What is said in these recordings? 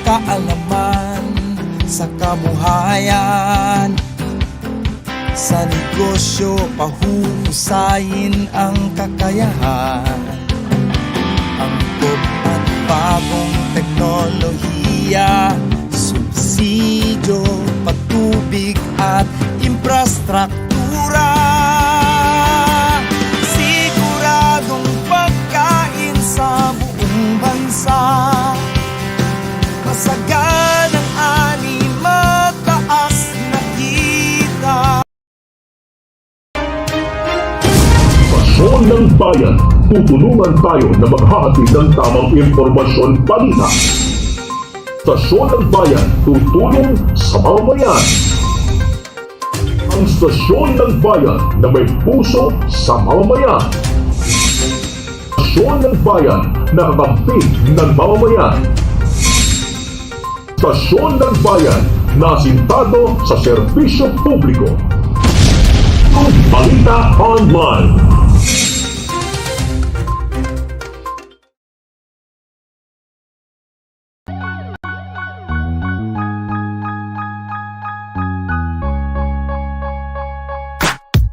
kaalaman sa kabuhayan. Sa negosyo, pahuhusayin ang kakayahan. Angkop at bagong teknolohiya, subsidyo, patubig at infrastruktura. Siguradong pagkain sa buong bansa, masaganang ani, mataas na kita. Stasyon ng Bayan, tutulungan tayo na maghahatid ng tamang impormasyon balita. Stasyon ng Bayan, tutulong sa mamamayan. Ang Stasyon ng Bayan na may puso sa mamamayan. Stasyon ng Bayan na kakampi ng mamamayan. Stasyon ng Bayan na asintado sa serbisyo publiko. Balita Online.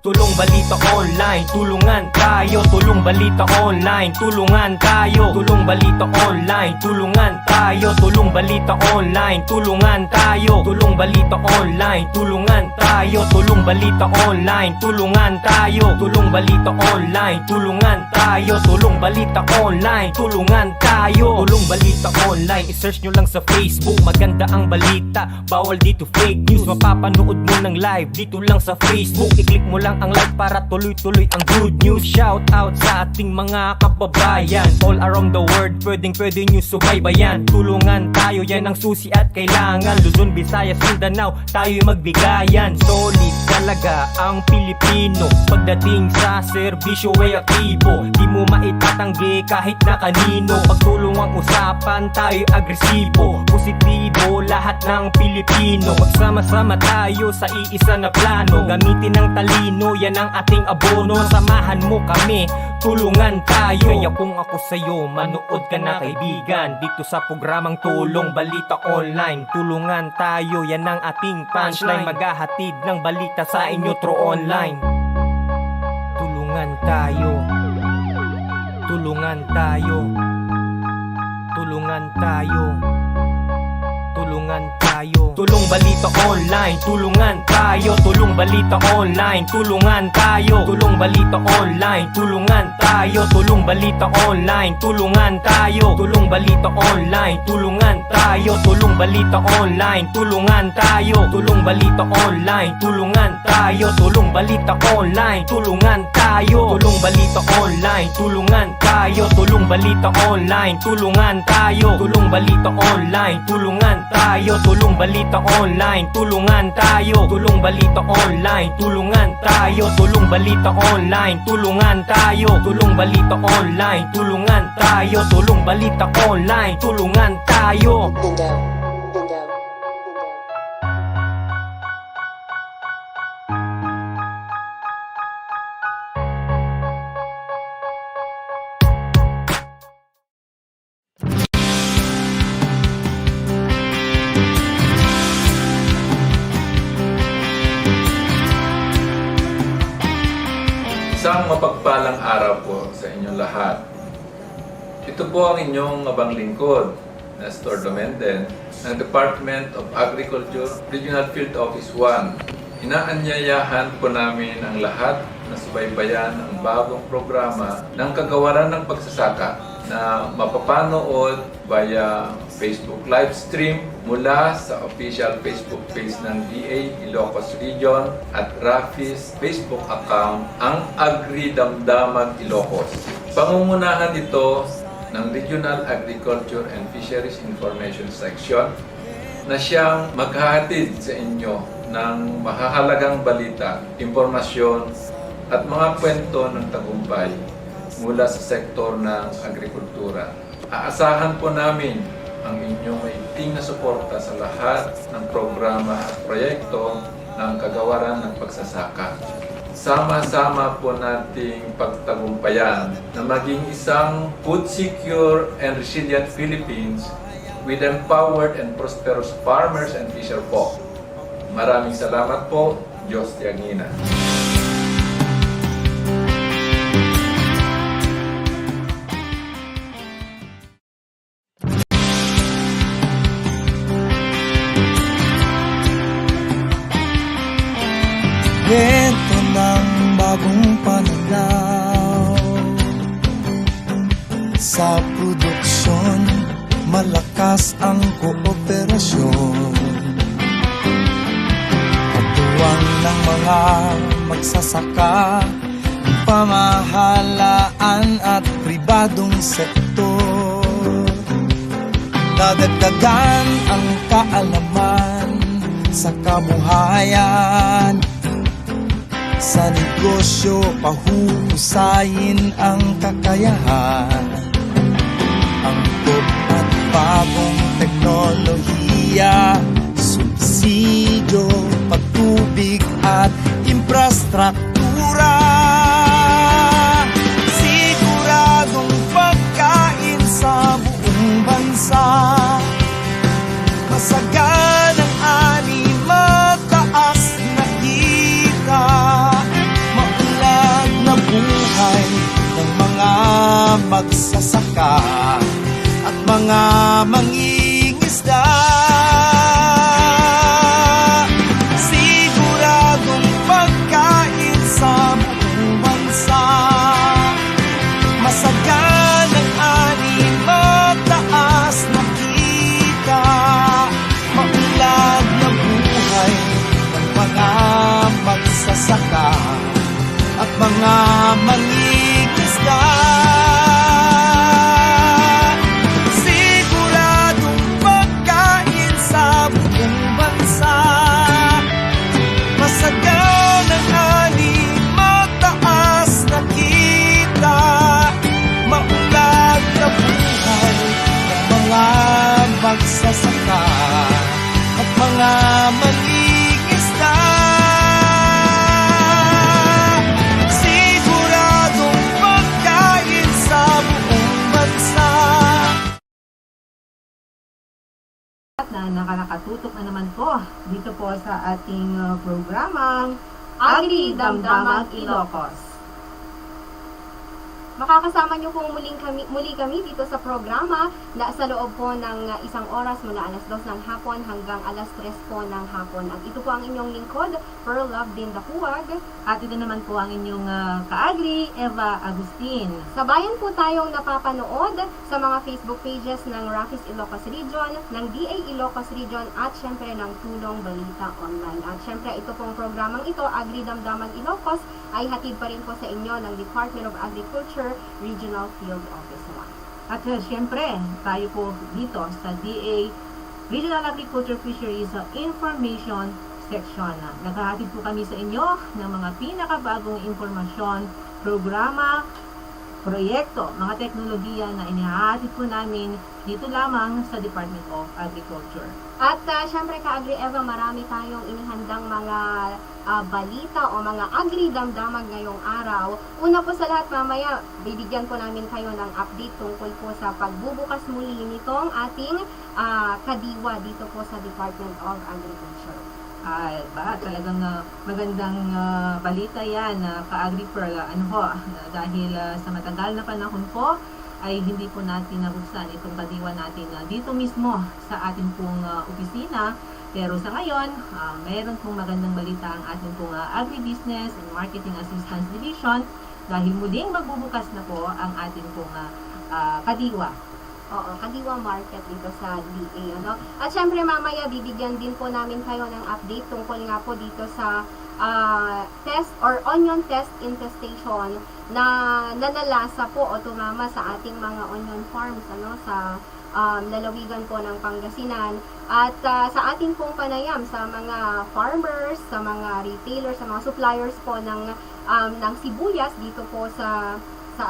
Tulong balita online, tulungan tayo. Tulong balita online, tulungan tayo. Tulong balita online, tulungan tayo. Tulong balita online, tulungan tayo. Tulong balita online, tulungan tayo. Tulong balita online, tulungan tayo. Tulong balita online, tulungan tayo. Tulong balita online, tulungan tayo. Tulong balita online, i-search nyo lang sa Facebook. Maganda ang balita, bawal dito fake news. Mapapanood mo ng live dito lang sa Facebook. I-click mo lang ang like para tuloy-tuloy ang good news. Shout out sa ating mga kababayan all around the world, pwedeng-pwede nyo subaybayan. Tulungan tayo, yan ang susi at kailangan. Luzon, Visayas, Mindanao, tayo'y magbigayan. Solid talaga ang Pilipino pagdating sa serbisyo ay aktibo. Di mo maitatanggi kahit na kanino. Pagtulong ang usapan, tayo'y agresibo. Positibo lahat ng Pilipino. Magsama-sama tayo sa iisa na plano. Gamitin ang talino, yan ang ating abono. Samahan mo kami, tulungan tayo. Kaya kung ako sa'yo, manood ka na kaibigan. Dito sa programang Tulong Balita Online, tulungan tayo, yan ang ating punchline. Maghahatid ng balita sa inyo through online. Tulungan tayo. Tulungan tayo. Tulungan tayo. Tulungan tayo. Tulong balita online, tulungan tayo. Tulong balita online, tulungan tayo. Tulong balita online, tulungan tayo. Tulong balita online, tulungan tayo. Tulong balita online, tulungan tayo. Tulong balita online, tulungan tayo. Tulong balita online, tulungan tayo. Tulong balita online, tulungan tayo. Tulong balita online, tulungan tayo. Tulong balita online, tulungan tayo. Tulong balita online, tulungan tayo. Tulong balita online, tulungan tayo. Tulong balita online, tulungan tayo. Tulong balita online, tulungan tayo. Tulong balita online, tulungan tayo. Tulong balita online, tulungan tayo. Isang mapagpalang araw po sa inyong lahat. Ito po ang inyong abang lingkod, Nestor Domenden, ng Department of Agriculture, Regional Field Office 1. Inaanyayahan po namin ang lahat na subaybayan ang bagong programa ng Kagawaran ng Pagsasaka na mapapanood via Facebook live stream mula sa official Facebook page ng DA Ilocos Region at Rafi's Facebook account, ang Agri Damdamag Ilocos. Pangungunahan ito ng Regional Agriculture and Fisheries Information Section na siyang maghahatid sa inyo ng mahahalagang balita, impormasyon at mga kwento ng tagumpay mula sa sektor ng agrikultura. Aasahan po namin ang inyong maiting na suporta sa lahat ng programa at proyekto ng Kagawaran ng Pagsasaka. Sama-sama po nating pagtagumpayan na maging isang food secure and resilient Philippines with empowered and prosperous farmers and fisher folk. Maraming salamat po. Diyos Tiangina. Kwento ng bagong pananaw sa produksyon, malakas ang kooperasyon. Katuwang ng mga magsasaka, pamahalaan at pribadong sektor. Dadagdagan ang kaalaman sa kabuhayan. Sa negosyo, pahuhusayin ang kakayahan. Angkop at bagong teknolohiya, subsidyo, patubig at infrastruktura. Siguradong pagkain sa buong bansa. Masaganang ani, mataas na kita. Maunlad na buhay ng mga magsasaka at mga mangingisda. Siguradong pagkain sa buong bansa. Masaganang ani, mataas na kita. Maunlad na buhay ng mga magsasaka at mga mangingisda. Siguradong pagkain sa buong bansa. Masaganang ani, mataas na kita. Maunlad na buhay ng mga magsasaka at mga mangingisda. Siguradong pagkain sa buong bansa. Na nakakatutok na naman po dito po sa ating programang Agri Damdamag Ilocos. Makakasama niyo po muli kami dito sa programa na sa loob po ng isang oras mula alas 2 ng hapon hanggang alas 3 po ng hapon. At ito po ang inyong lingkod, Pearl Love Din Dakuwag. At ito naman po ang inyong kaagri, Eva Agustin. Sabayan po tayong napapanood sa mga Facebook pages ng Rafis Ilocos Region, ng DA Ilocos Region at syempre ng Tulong Balita Online. At syempre ito pong programang ito, Agri Damdamag Ilocos, ay hatid pa rin po sa inyo ng Department of Agriculture Regional Field Office 1. At syempre, tayo po dito sa DA Regional Agriculture Fisheries Information Section. Naghahatid po kami sa inyo ng mga pinakabagong informasyon, programa, proyekto, mga teknolohiya na inihahatid po namin dito lamang sa Department of Agriculture. At syempre ka-Agri Eva, marami tayong inihandang mga balita o mga agri-damdamag ngayong araw. Una po sa lahat, mamaya bibigyan po namin kayo ng update tungkol po sa pagbubukas muli nitong ating kadiwa dito po sa Department of Agriculture. Talagang magandang balita yan, ka-Agri Pearl. Dahil sa matagal na panahon po, ay hindi po natin nabuksan itong kadiwa natin dito mismo sa ating pong opisina. Pero sa ngayon, mayroon pong magandang balita ang ating pong Agribusiness and Marketing Assistance Division dahil muling magbubukas na po ang ating pong kadiwa. Oo, Kadiwa Market dito sa DA. Ano? At syempre mamaya bibigyan din po namin kayo ng update tungkol nga po dito sa test or onion test infestation na nanalasa po o tumama sa ating mga onion farms sa lalawigan po ng Pangasinan. At sa ating pong panayam sa mga farmers, sa mga retailers, sa mga suppliers po ng sibuyas dito po sa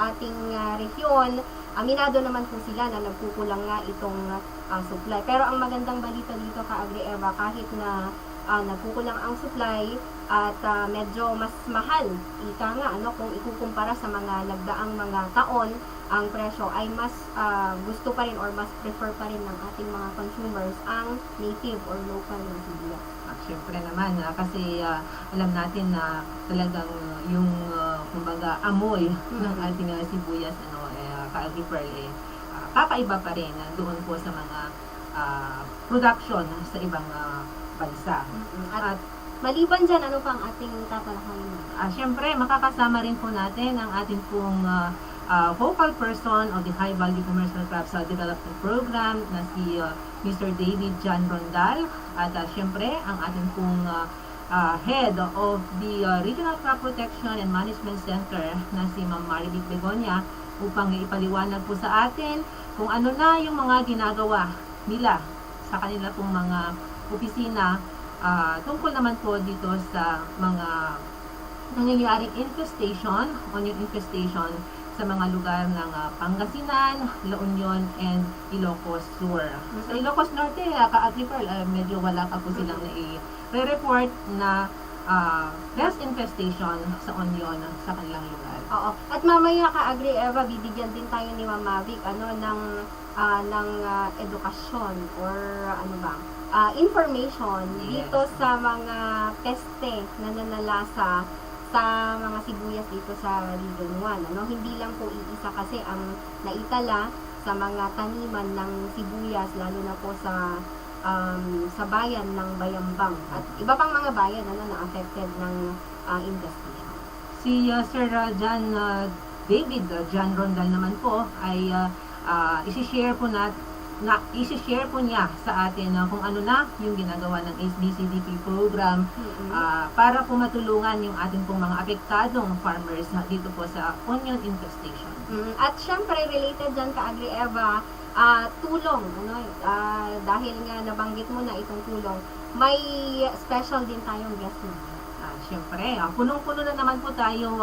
ating rehiyon, aminado naman po sila na nagkukulang nga itong supply. Pero ang magandang balita dito, ka-Agri Eva, kahit na nagkukulang ang supply at medyo mas mahal, ika nga, kung ikukumpara sa mga nagdaang mga taon, ang presyo ay mas gusto pa rin or mas prefer pa rin ng ating mga consumers ang native or local na sibuyas. Siyempre naman, kasi alam natin na talagang yung kumbaga amoy ng ating sibuyas, ka-Agri-Pearl, kakaiba pa rin doon po sa mga production sa ibang bansa. At maliban dyan, ano pa ang ating tatalakayin? Siyempre, makakasama rin po natin ang ating pong focal person of the High Value Commercial Crops Development Program na si Mr. David John Rondal, at siyempre ang ating pong head of the Regional Crop Protection and Management Center na si Ma'am Maribik Begonia, upang ipaliwanag po sa atin kung ano na yung mga ginagawa nila sa kanila pong mga opisina tungkol naman po dito sa mga nangyayaring infestation, onion infestation sa mga lugar ng Pangasinan, La Union, and Ilocos Sur. Sa Ilocos Norte, ka-Agri-Pearl, medyo wala pa po silang nai-report na pest infestation sa onion sa kanilang lugar. Oo. At mamaya ka-Agri Eva, bibigyan din tayo ni Ma'am Mavic ng edukasyon or information dito sa mga peste na nanalasa sa mga sibuyas dito sa Region 1. Hindi lang po iisa kasi ang naitala sa mga taniman ng sibuyas, lalo na po sa bayan ng Bayambang at iba pang mga bayan na affected ng infestation. Si Sir David John Rondal naman po ay isi-share po niya sa atin kung ano na yung ginagawa ng SDCDP program para po matulungan yung ating pong mga apektadong farmers dito po sa onion infestation. At syempre related dyan ka-Agri Eva, tulong, dahil nga nabanggit mo na itong tulong, may special din tayong guest mo. Siyempre, punong-puno na naman po tayo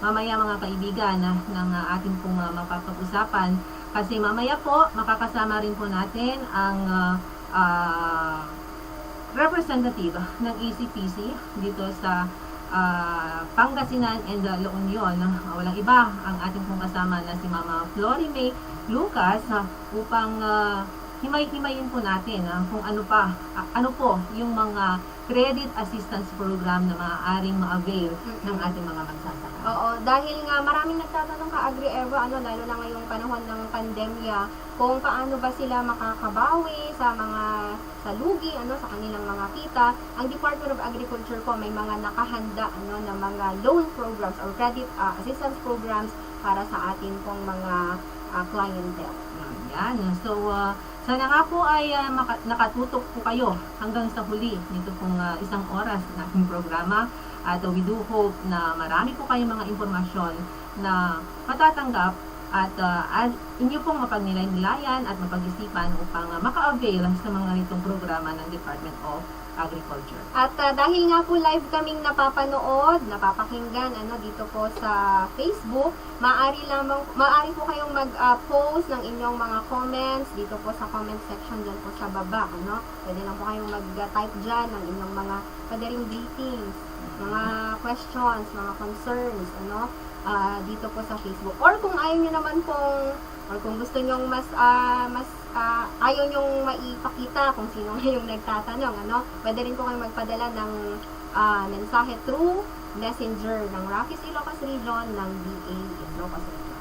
mamaya mga kaibigan ng ating pong mapapag-usapan, kasi mamaya po makakasama rin po natin ang representative ng ECPC dito sa Pangasinan and La Union. Walang iba ang ating pong kasama na si Mama Flory May Lucas upang himay-himayin po natin kung ano po yung mga credit assistance program na maaaring ma-avail ng ating mga magsasaka. Oo, dahil nga maraming nagtatanong ka-Agri Eva, lalo na ngayong panahon ng pandemya, kung paano ba sila makakabawi sa lugi, sa kanilang mga kita. Ang Department of Agriculture po may mga nakahanda na mga loan programs or credit assistance programs para sa atin pong mga clientele. Yan. So, sana nga po ay nakatutok po kayo hanggang sa huli nito pong isang oras na ating programa. At we do hope na marami po kayong mga impormasyon na matatanggap at inyo pong mapagnilay-nilayan at mapag-isipan upang maka-avail sa mga nitong programa ng Department of Agriculture. At dahil nga po live kaming napapakinggan dito po sa Facebook, maaari po kayong mag-post ng inyong mga comments dito po sa comment section dyan po sa baba. Pwede lang po kayong mag-type dyan ng inyong mga padaring greetings, mga questions, mga concerns, dito po sa Facebook. Or kung ayaw nyo naman pong, or kung gusto nyo ayaw nyong maipakita kung sino yung nagtatanong, pwede rin po kayo magpadala ng mensahe through messenger ng Rockies Ilocos Region ng DA Ilocos Region.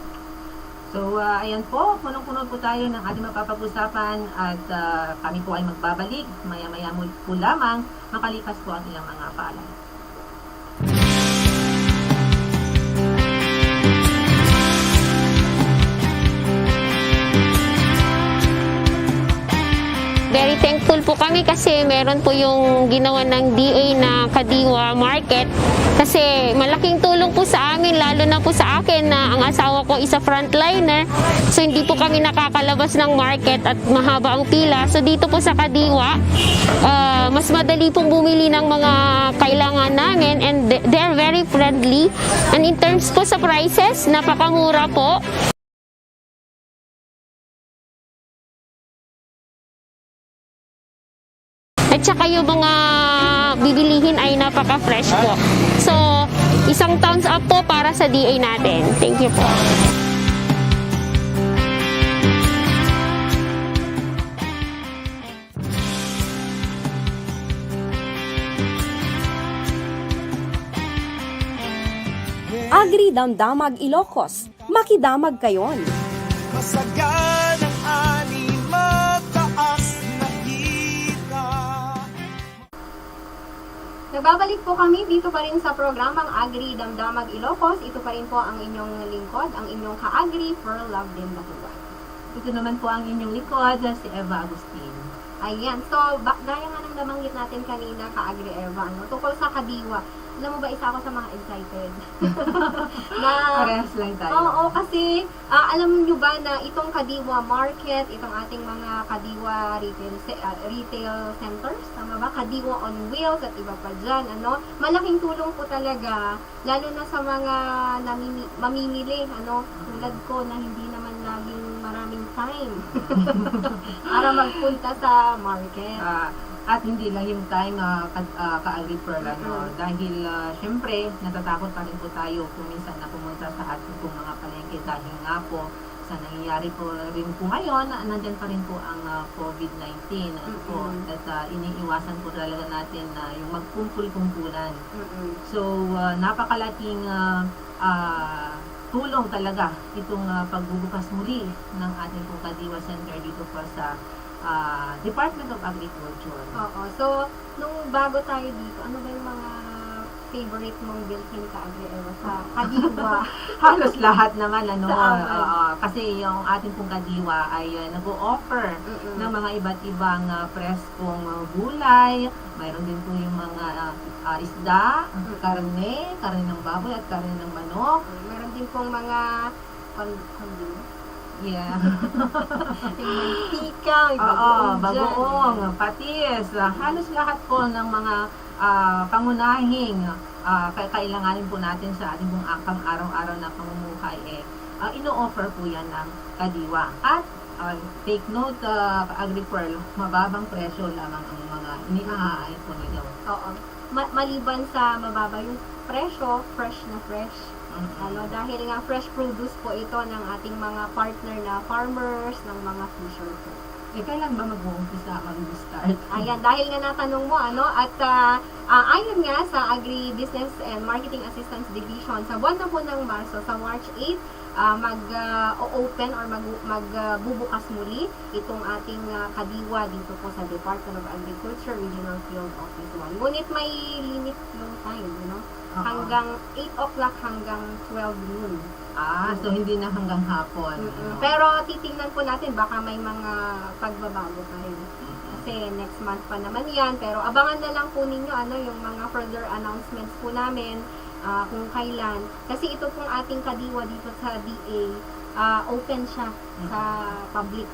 So, ayan po, punong-puno po tayo ng ating mapapag-usapan at kami po ay magbabalik maya-maya po lamang makalipas po ang ilang mga paalam. Very thankful po kami kasi meron po yung ginawa ng DA na Kadiwa Market, kasi malaking tulong po sa amin, lalo na po sa akin na ang asawa ko isa frontliner, so hindi po kami nakakalabas ng market at mahaba ang pila. So dito po sa Kadiwa, mas madali pong bumili ng mga kailangan namin, and they're very friendly, and in terms po sa prices, napakamura po. At saka yung mga bibilihin ay napaka-fresh po. So, isang thumbs up po para sa DA natin. Thank you po. Agri Damdamag Ilocos, makidamag kayon. Masagan ang ani, mataas na kita. Nagbabalik po kami dito pa rin sa programang Agri Damdamag Ilocos. Ito pa rin po ang inyong lingkod, ang inyong ka-Agri, Pearl Love din Batuan. Ito naman po ang inyong likod, si Eva Agustin. Ayan, so gaya nga ng nabanggit natin kanina, ka-Agri Eva, ano, tungkol sa kadiwa. Alam mo ba, isa ako sa mga excited. na, Parehas lang tayo. Oo, kasi alam nyo ba na itong Kadiwa Market, itong ating mga Kadiwa retail centers, tama ba? Kadiwa on Wheels at iba pa dyan, ano? Malaking tulong po talaga, lalo na sa mga mamimili, ano? Tulad ko na hindi naman laging maraming time para magpunta sa market. At hindi lang yung time ka-Agri Pearl, ano, dahil syempre natatakot pa rin po tayo kung minsan na pumunta sa ating pong mga palengke dahil nga po sa nangyayari po rin po ngayon, nandyan pa rin po ang COVID-19 po, at iniiwasan po talaga natin na yung magkumpul-kumpulan. So napakalaking tulong talaga itong pagbubukas muli ng ating pong Kadiwa Center dito po sa Department of Agriculture. Oo. So, nung bago tayo dito, ano ba yung mga favorite mong bilhin ka-Agri Eva sa Kadiwa? Halos lahat naman, ano, Sa amin. kasi yung ating pong Kadiwa ay nag-o-offer ng mga iba't ibang preskong gulay. Mayroon din po yung mga isda, karne ng baboy at karne ng manok. Meron din pong mga condiments. Yeah. Yung mantika, Oo, bagoong bagoong, patis, halos lahat po ng mga pangunahing kailanganin po natin sa ating pong araw-araw na pamumuhay, ino-offer po yan ng Kadiwa. At take note, ka-Agri Pearl, mababang presyo lamang ang mga iniaahay po nila. Oo. Maliban sa mababa yung presyo, fresh na fresh. Ano, dahil nga fresh produce po ito ng ating mga partner na farmers, ng mga fisher po. Kailan ba mag-uumpisa, mag-start? Ayan, dahil nga natanong mo, ano, at ayon nga sa Agri Business and Marketing Assistance Division, sa buwan na po ng Marso, sa March 8, mag-open or magbubukas muli itong ating Kadiwa dito po sa Department of Agriculture Regional Field Office 1. Ngunit may limit yung time, you know? Hanggang 8 o'clock hanggang 12 noon. So hindi na hanggang hapon. Pero titingnan po natin, baka may mga pagbabago pa rin. Kasi next month pa naman yan. Pero abangan na lang po ninyo ano, yung mga further announcements po namin kung kailan. Kasi ito pong ating Kadiwa dito sa DA, open siya sa public.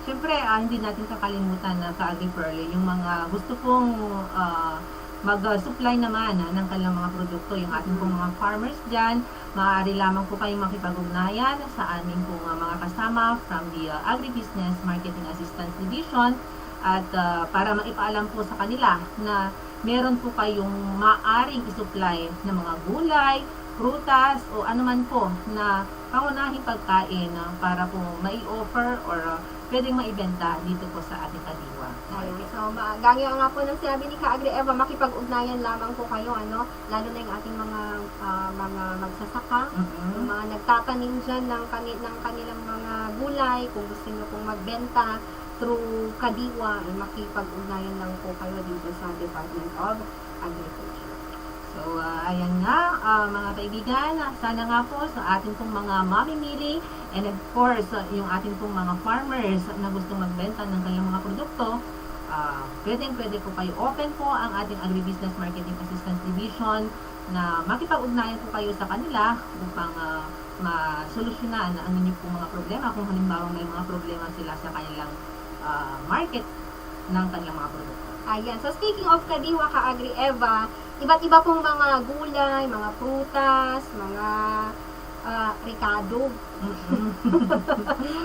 Siyempre, hindi natin kakalimutan na ka-Agri Pearl, yung mga gusto pong mag-supply naman ng kanilang mga produkto, yung ating pong mga farmers dyan, maaari lamang po kayong makipag-ugnayan sa aming pong mga kasama from the Agribusiness Marketing Assistance Division, at para maipaalam po sa kanila na meron po kayong maaaring isupply ng mga gulay, prutas, o anuman po na pangunahing pagkain para po mai-offer or pwedeng maibenta dito po sa ating Kadiwa. Ayun. So, gaya nga po ng sinabi ni Ka-Agri Eva, makipag-ugnayan lamang po kayo, ano, lalo na yung ating mga magsasaka, yung mga nagtatanim dyan ng kanilang mga gulay, kung gusto nyo pong magbenta through Kadiwa, makipag-ugnayan lang po kayo dito sa Department of Agriculture. So, ayan nga, mga kaibigan, sana nga po sa ating pong mga mamimili, and of course, yung ating pong mga farmers na gustong magbenta ng kanilang mga produkto, pwede po kayo. Open po ang ating Agribusiness Marketing Assistance Division na makipag-ugnayan po kayo sa kanila upang masolusyonan ang inyong pong mga problema kung halimbawa may mga problema sila sa kanilang market ng kanilang mga produkto. Ayan. So, speaking of Kadiwa, Ka-Agri Eva, iba't iba pong mga gulay, mga prutas, mga Ricardo.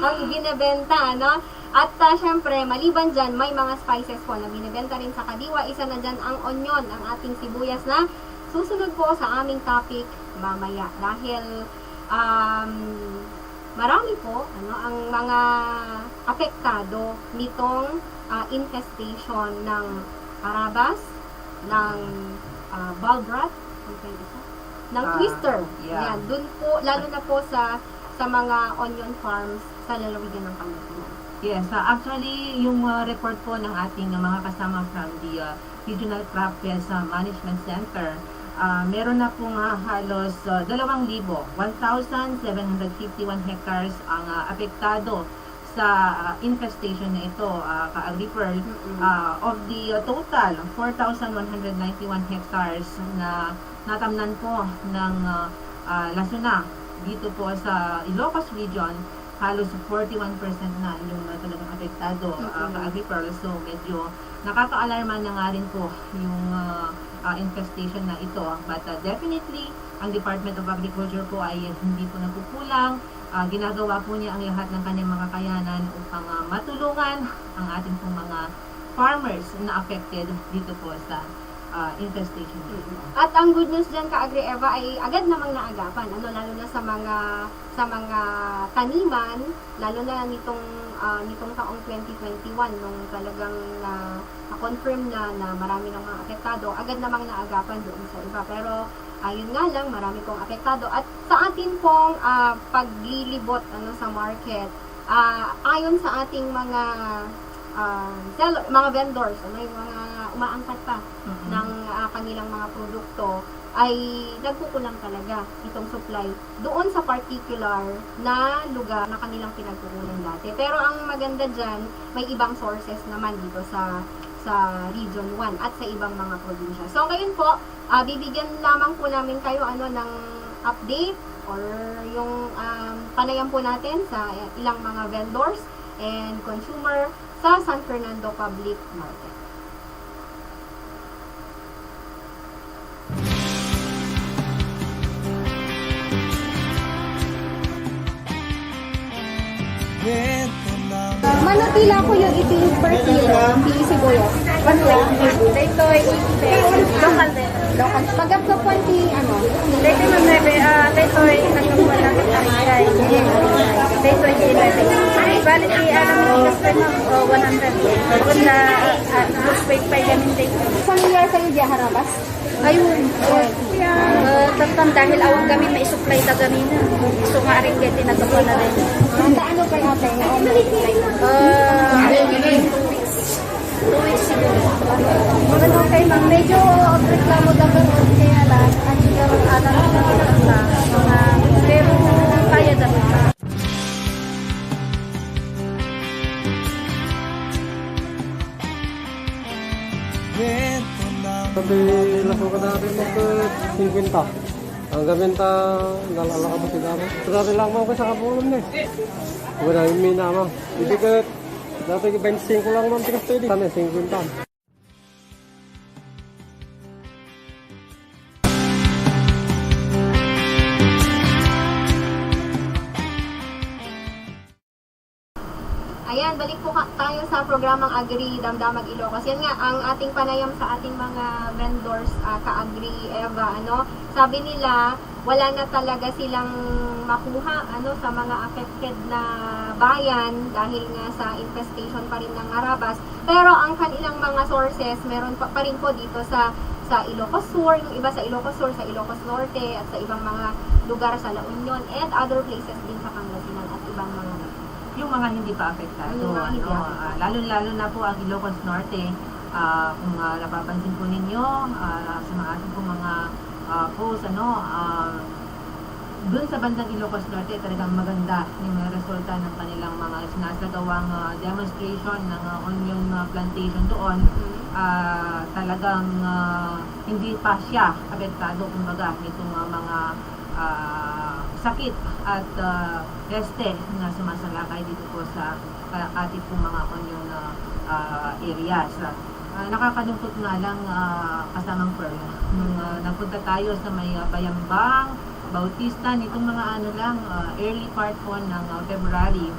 Ang binebenta, ano? At syempre, maliban dyan, may mga spices po na binibenta rin sa Kadiwa. Isa na dyan ang onion, ang ating sibuyas na susunod po sa aming topic mamaya. Dahil marami po ang mga apektado nitong infestation ng arabas, ng bulb rot, ng twister. Yeah. Yan, dun po, lalo na po sa mga onion farms sa lalawigan ng Pangasinan. Yes, actually, yung report po ng ating mga kasama from the Regional Crop Pest Management Center, meron na pong halos 2,000, 1,751 hectares ang apektado sa infestation na ito, ka-Agri-Pearl. Of the total, 4,191 hectares na natamnan po ng lasuna dito po sa Ilocos Region, halos 41% na yung talagang apektado ka-Agri-Pearl. So medyo nakaka-alarma na nga rin po yung infestation na ito. But definitely, ang Department of Agriculture po ay hindi po nagkukulang. Ginagawa po niya ang lahat ng kanyang mga kakayanan upang matulungan ang ating pong mga farmers na affected dito po sa infestation nito. At ang good news dyan, ka-Agri Eva, ay agad namang naagapan, lalo na sa mga taniman, lalo na nitong taong 2021, nung talagang na-confirm na marami ng mga apektado, agad namang naagapan doon sa iba. Pero ayun nga lang, marami pong apektado. At sa atin pong paglilibot sa market, ayon sa ating mga mga vendors, yung mga umaangkat pa ng kanilang mga produkto, ay nagkukulang talaga itong supply doon sa particular na lugar na kanilang pinagkukunan dati. Pero ang maganda dyan, may ibang sources naman dito sa Region 1 at sa ibang mga probinsya. So ngayon po, bibigyan lamang po namin kayo ng update or yung panayam po natin sa ilang mga vendors and consumer sa San Fernando Public Market. Manatila ko yung iting per kilo, pili sibuyas. Ano yan? Dito ay local din. Local. Pagap ka po dito Dito ay dito ay nagkakulang ay dito ay sinebe. Balik alam mo kasi 100. Kung na respect pa gamin dito. Familiar kayo diya harabas? Ayun. Tantang dahil awang gamin may supply ta gamin na. So maaring gati na to na rin. Ano kayo ate? 2 weeks siguro. Magandang kayo ma'am. Medyo reklamo dapat kaya lang. At siguro alam na Pero kaya dapat pa. Sabi laku ka dati mo ke 50. Ang gabenta nalala ka ba si Daro? Dati lang mo ko sa kapulong ni. Wala yung mina mo. Hindi ka dati 25 lang man tikas pwede. Sana 50. Ayan, balik po tayo sa programang Agri Damdamag Ilocos. Yan nga, ang ating panayam sa ating mga vendors, ka-Agri Eva, sabi nila, wala na talaga silang makuha, sa mga affected na bayan dahil nga sa infestation pa rin ng arabas. Pero ang kanilang mga sources, meron pa rin po dito sa Ilocos Sur, yung iba sa Ilocos Sur, sa Ilocos Norte, at sa ibang mga lugar sa La Union, and other places din sa Pangasinan at ibang mga Yung mga hindi pa apektado, lalo-lalo na po ang Ilocos Norte, kung napapansin po ninyo sa mga ating po mga posts, dun sa bandang Ilocos Norte, talagang maganda yung resulta ng kanilang mga sinasagawang demonstration ng onion plantation doon. Talagang hindi pa siya apektado, kumbaga, nitong mga sakit at peste na sumasalakay dito po sa ating pong mga onion areas. Nakakalungkot nga lang kasamang Pearl nung nagpunta tayo sa may Bayambang, Bautista, nitong mga early part po ng February.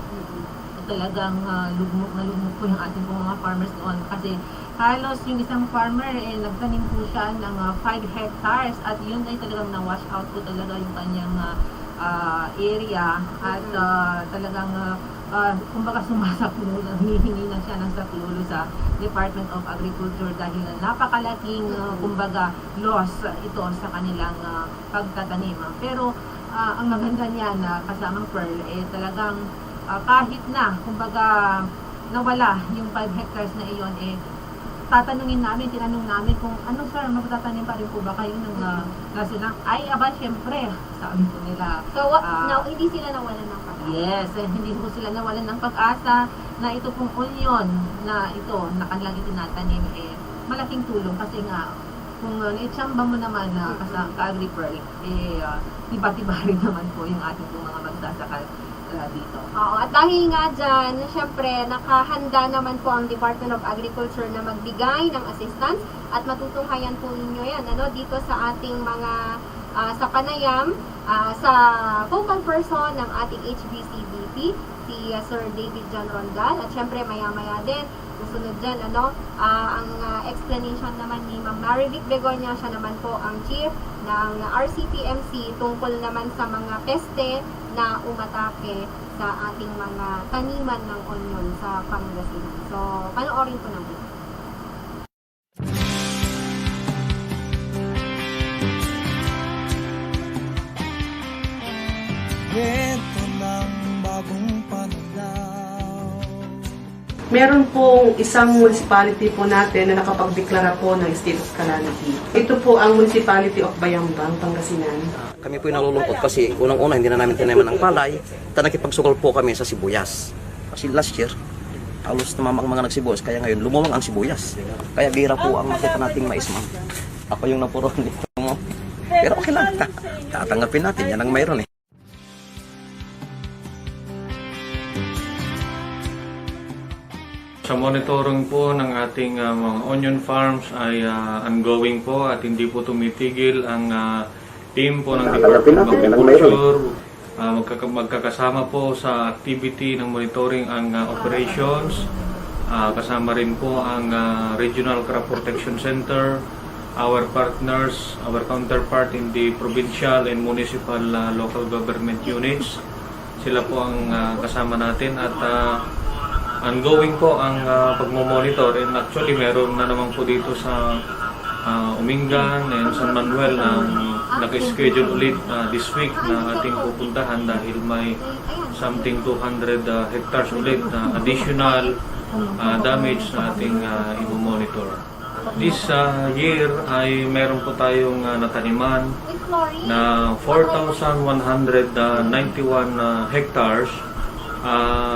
Talagang lugmok na lugmok po yung ating mga farmers doon kasi halos yung isang farmer nagtanim po siya ng 5 hectares at yun ay talagang na-wash out po talaga yung kanyang area at talagang kumbaga sumasaklulo, humihingi na siya ng saklulo sa Department of Agriculture dahil napakalaking kumbaga loss ito sa kanilang pagtatanim. Pero ang maganda niya na kasamang Pearl talagang kahit na, kumbaga, nawala yung 5 hectares na iyon, tinanong namin kung ano sir, magtatanim pa rin po ba kayo ng nasilang? Ay, syempre, sabi po nila. So, hindi sila nawalan ng pag-asa? Yes, hindi po sila nawalan ng pag-asa na ito pong onion na ito, na kanilang itinatanim, malaking tulong kasi nga, kung itsamba mo naman na ka-Agri-Pearl, tiba-tiba rin naman po yung ating mga magsasakal dito. Oo, at dahil nga dyan, syempre, nakahanda naman po ang Department of Agriculture na magbigay ng assistance at matutunghayan po ninyo yan dito sa ating mga sa Panayam, sa focal person ng ating HBCBP, si Sir David John Rondal, at syempre maya-maya din, susunod dyan, ang explanation naman ni Ma'am Marivic Begonia, siya naman po ang chief ng RCPMC tungkol naman sa mga peste na umatake sa ating mga taniman ng onion sa Pangasinan. So, panoorin po natin. Kwento ng bagong pananaw. Meron pong isang municipality po natin na nakapagdeklara po ng state of calamity. Ito po ang Municipality of Bayambang, Pangasinan. Kami po yung nalulungkot kasi unang-una hindi na namin tinaman ng palay at nakipagsukol po kami sa sibuyas. Kasi last year, halos namamang mga nagsibuyas kaya ngayon lumawang ang sibuyas. Kaya bihira po ang makita nating mais, ma'am. Ako yung napuron dito mo. Pero okay lang, tatanggapin natin, yan ang mayroon Sa monitoring po ng ating mga onion farms ay ongoing po at hindi po tumitigil ang team po ng Department of Agriculture. Magkakasama po sa activity ng monitoring ang operations. Kasama rin po ang Regional Crop Protection Center, our partners, our counterpart in the provincial and municipal local government units. Sila po ang kasama natin at ongoing po ang pagmomonitor, and actually meron na naman po dito sa Umingan and San Manuel na naka-schedule ulit this week na ating pupuntahan dahil may something 200 hectares ulit na additional damage na ating i-monitor. This year ay meron po tayong nataniman na 4,191 hectares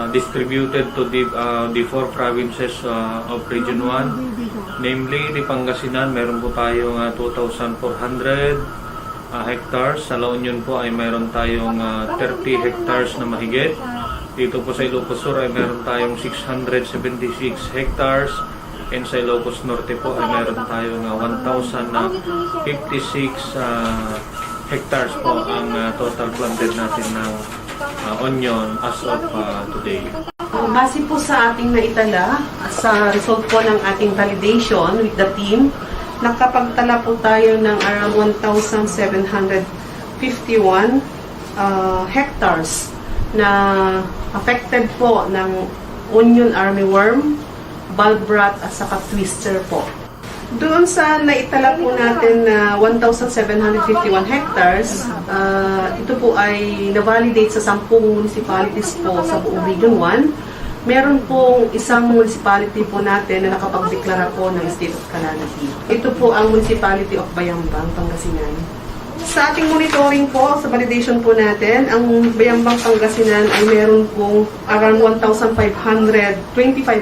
distributed to the 4 provinces of Region 1. Namely, di Pangasinan, meron po tayong 2,400 hectares. Sa La Union po ay meron tayong 30 hectares na mahigit. Dito po sa Ilocos Sur ay meron tayong 676 hectares. And sa Ilocos Norte po ay meron tayong 1,056 hectares po ang total planted natin ng onion as of today. Base po sa ating naitala, sa result po ng ating validation with the team, nakapagtala po tayo ng around 1,751 hectares na affected po ng onion armyworm, bulb rot at saka twister po. Doon sa naitala po natin na 1,751 hectares, ito po ay na-validate sa 10 municipalities po sa buong Region 1. Meron pong isang municipality po natin na nakapagdeklara po ng state of calamity. Ito po ang Municipality of Bayambang, Pangasinan. Sa ating monitoring po, sa validation po natin, ang Bayambang, Pangasinan ay meron pong around 1,525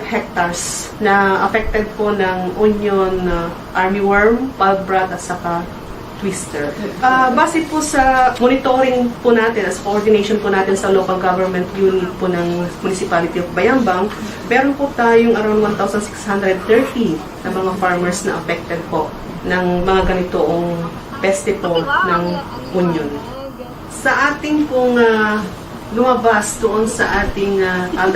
hectares na affected po ng onion armyworm, bulb rot at saka twister. Base po sa monitoring po natin, as coordination po natin sa local government unit po ng Municipality of Bayambang, meron po tayong around 1,630 na mga farmers na affected po ng mga ganitoong peste po ng onion. Sa ating pong lumabas doon sa ating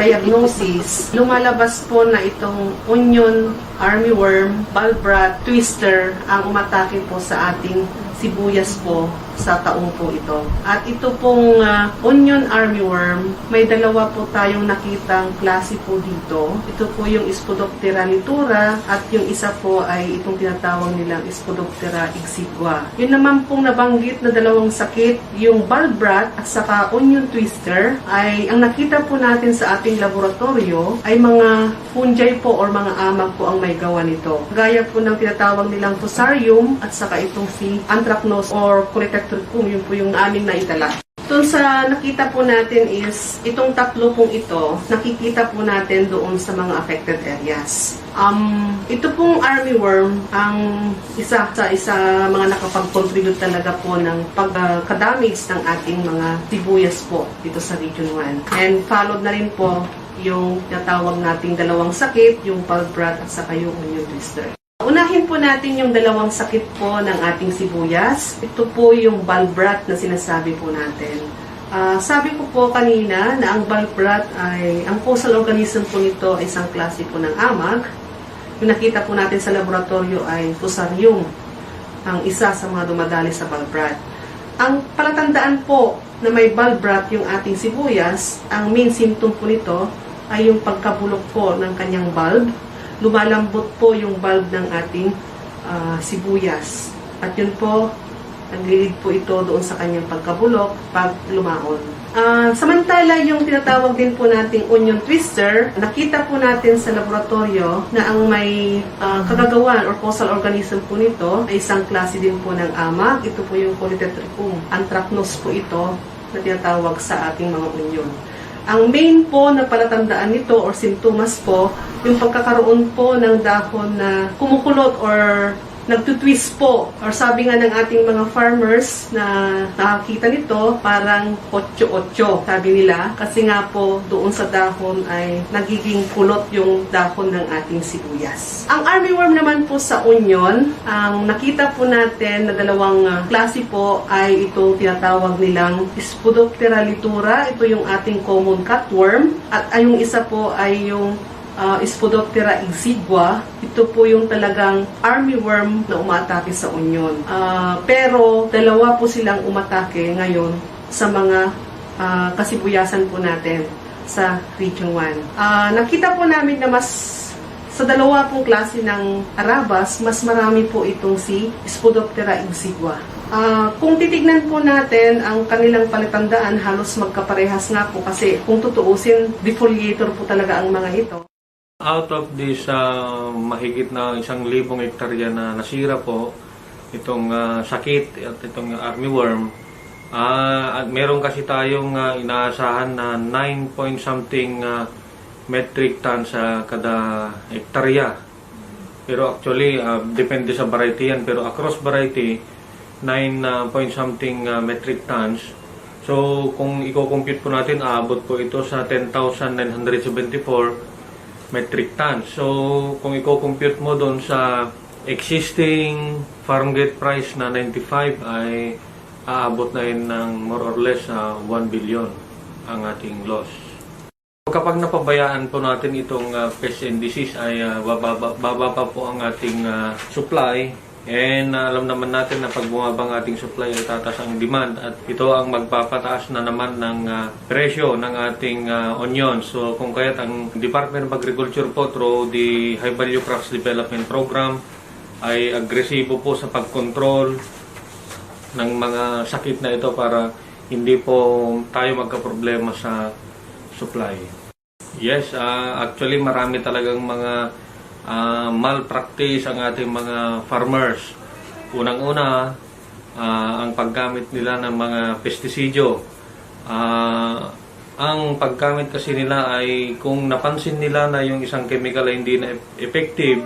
diagnosis, lumalabas po na itong onion, armyworm, bulbrat, twister ang umatake po sa ating sibuyas po sa taong po ito. At ito pong onion armyworm, may dalawa po tayong nakitang klase po dito. Ito po yung Spodoptera litura at yung isa po ay itong tinatawag nilang Spodoptera exigua. Yun naman pong nabanggit na dalawang sakit, yung bulbrat at saka onion twister, ay ang nakita po natin sa ating laboratorio ay mga fungi po or mga amag po ang may gawa nito. Gaya po ng tinatawag nilang Fusarium at saka itong si Anthracnose or Coleoptricum, yun po yung aming naitala. Doon sa nakita po natin is, itong tatlo pong ito, nakikita po natin doon sa mga affected areas. Ito pong armyworm, ang isa mga nakapag-contribute talaga po ng pagka-damage ng ating mga sibuyas po dito sa Region 1. And followed na rin po yung natawag nating dalawang sakit, yung bulbrat at saka yung onion twister. Unahin po natin yung dalawang sakit po ng ating sibuyas. Ito po yung bulbrat na sinasabi po natin. Sabi ko po kanina na ang bulbrat ay, ang causal organism po nito ay isang klase po ng amag. Yung nakita po natin sa laboratorio ay Fusarium, ang isa sa mga dumadali sa bulbrat. Ang palatandaan po na may bulbrat yung ating sibuyas, ang main symptom po nito ay yung pagkabulok po ng kanyang bulb. Lumalambot po yung bulb ng ating sibuyas. At yun po, naglilid po ito doon sa kanyang pagkabulok pag lumaon. Samantala, yung tinatawag din po nating onion twister, nakita po natin sa laboratorio na ang may kagagawan or causal organism po nito ay isang klase din po ng amag. Ito po yung Coleoptricum. Anthracnose po ito na tinatawag sa ating mga onion. Ang main po na palatandaan nito or simptomas po, yung pagkakaroon po ng dahon na kumukulot or nagtutwist po. Or sabi nga ng ating mga farmers na nakakita nito, parang 8-8, sabi nila. Kasi nga po, doon sa dahon ay nagiging kulot yung dahon ng ating sibuyas. Ang armyworm naman po sa onion, ang nakita po natin na dalawang klase po ay itong tinatawag nilang Spodoptera litura. Ito yung ating common cutworm. At yung isa po ay yung Spodoptera exigua. Ito po yung talagang armyworm na umatake sa onion. Pero dalawa po silang umatake ngayon sa mga kasibuyasan po natin sa Region 1. Nakita po namin na sa dalawa pong klase ng arabas, mas marami po itong si Spodoptera exigua. Kung titignan po natin ang kanilang palatandaan, halos magkaparehas nga po kasi kung tutuusin, defoliator po talaga ang mga ito. Out of this mahigit na 1,000 hektarya na nasira po itong sakit at itong armyworm, at meron kasi tayong inaasahan na 9-point-something metric ton sa kada hektarya. Pero actually, depende sa variety yan. Pero across variety, 9-point-something metric tons. So, kung i-compute po natin, aabot po ito sa 10,974 metric tons. So, kung i-compute mo doon sa existing farm gate price na 95 ay aabot na yun ng more or less 1 billion ang ating loss. Kapag napabayaan po natin itong pest and disease ay bababa pa po ang ating supply. And alam naman natin na pag bumabang ating supply ay tataas ang demand at ito ang magpapataas na naman ng presyo ng ating onions. So kung kaya't ang Department of Agriculture po through the High Value Crops Development Program ay agresibo po sa pagkontrol ng mga sakit na ito para hindi po tayo magkaproblema sa supply. Yes, actually marami talagang mga malpractice ang ating mga farmers. Unang-una, ang paggamit nila ng mga pestisidyo. Ang paggamit kasi nila ay kung napansin nila na yung isang chemical ay hindi na effective,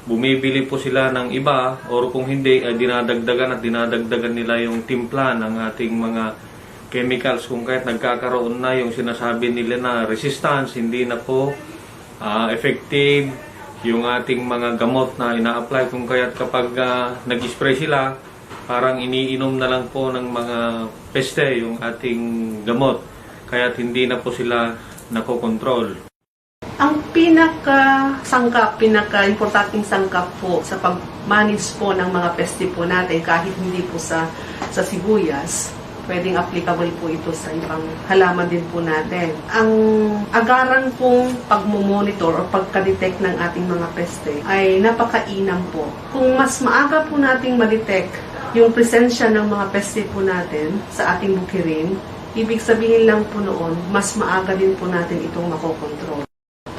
bumibili po sila ng iba, or kung hindi ay dinadagdagan nila yung timpla ng ating mga chemicals kung kahit nagkakaroon na yung sinasabi nila na resistance, hindi na po effective yung ating mga gamot na ina-apply. Kung kaya't kapag nag-spray sila, parang iniinom na lang po ng mga peste yung ating gamot, kaya't hindi na po sila nakokontrol. Ang pinaka-importanting sangkap po sa pag-manage po ng mga peste po natin, kahit hindi po sa sibuyas, pwedeng applicable po ito sa ibang halaman din po natin. Ang agaran pong pagmumonitor o pagka-detect ng ating mga peste ay napakainam po. Kung mas maaga po nating ma-detect yung presensya ng mga peste po natin sa ating bukirin, ibig sabihin lang po noon, mas maaga din po natin itong makokontrol.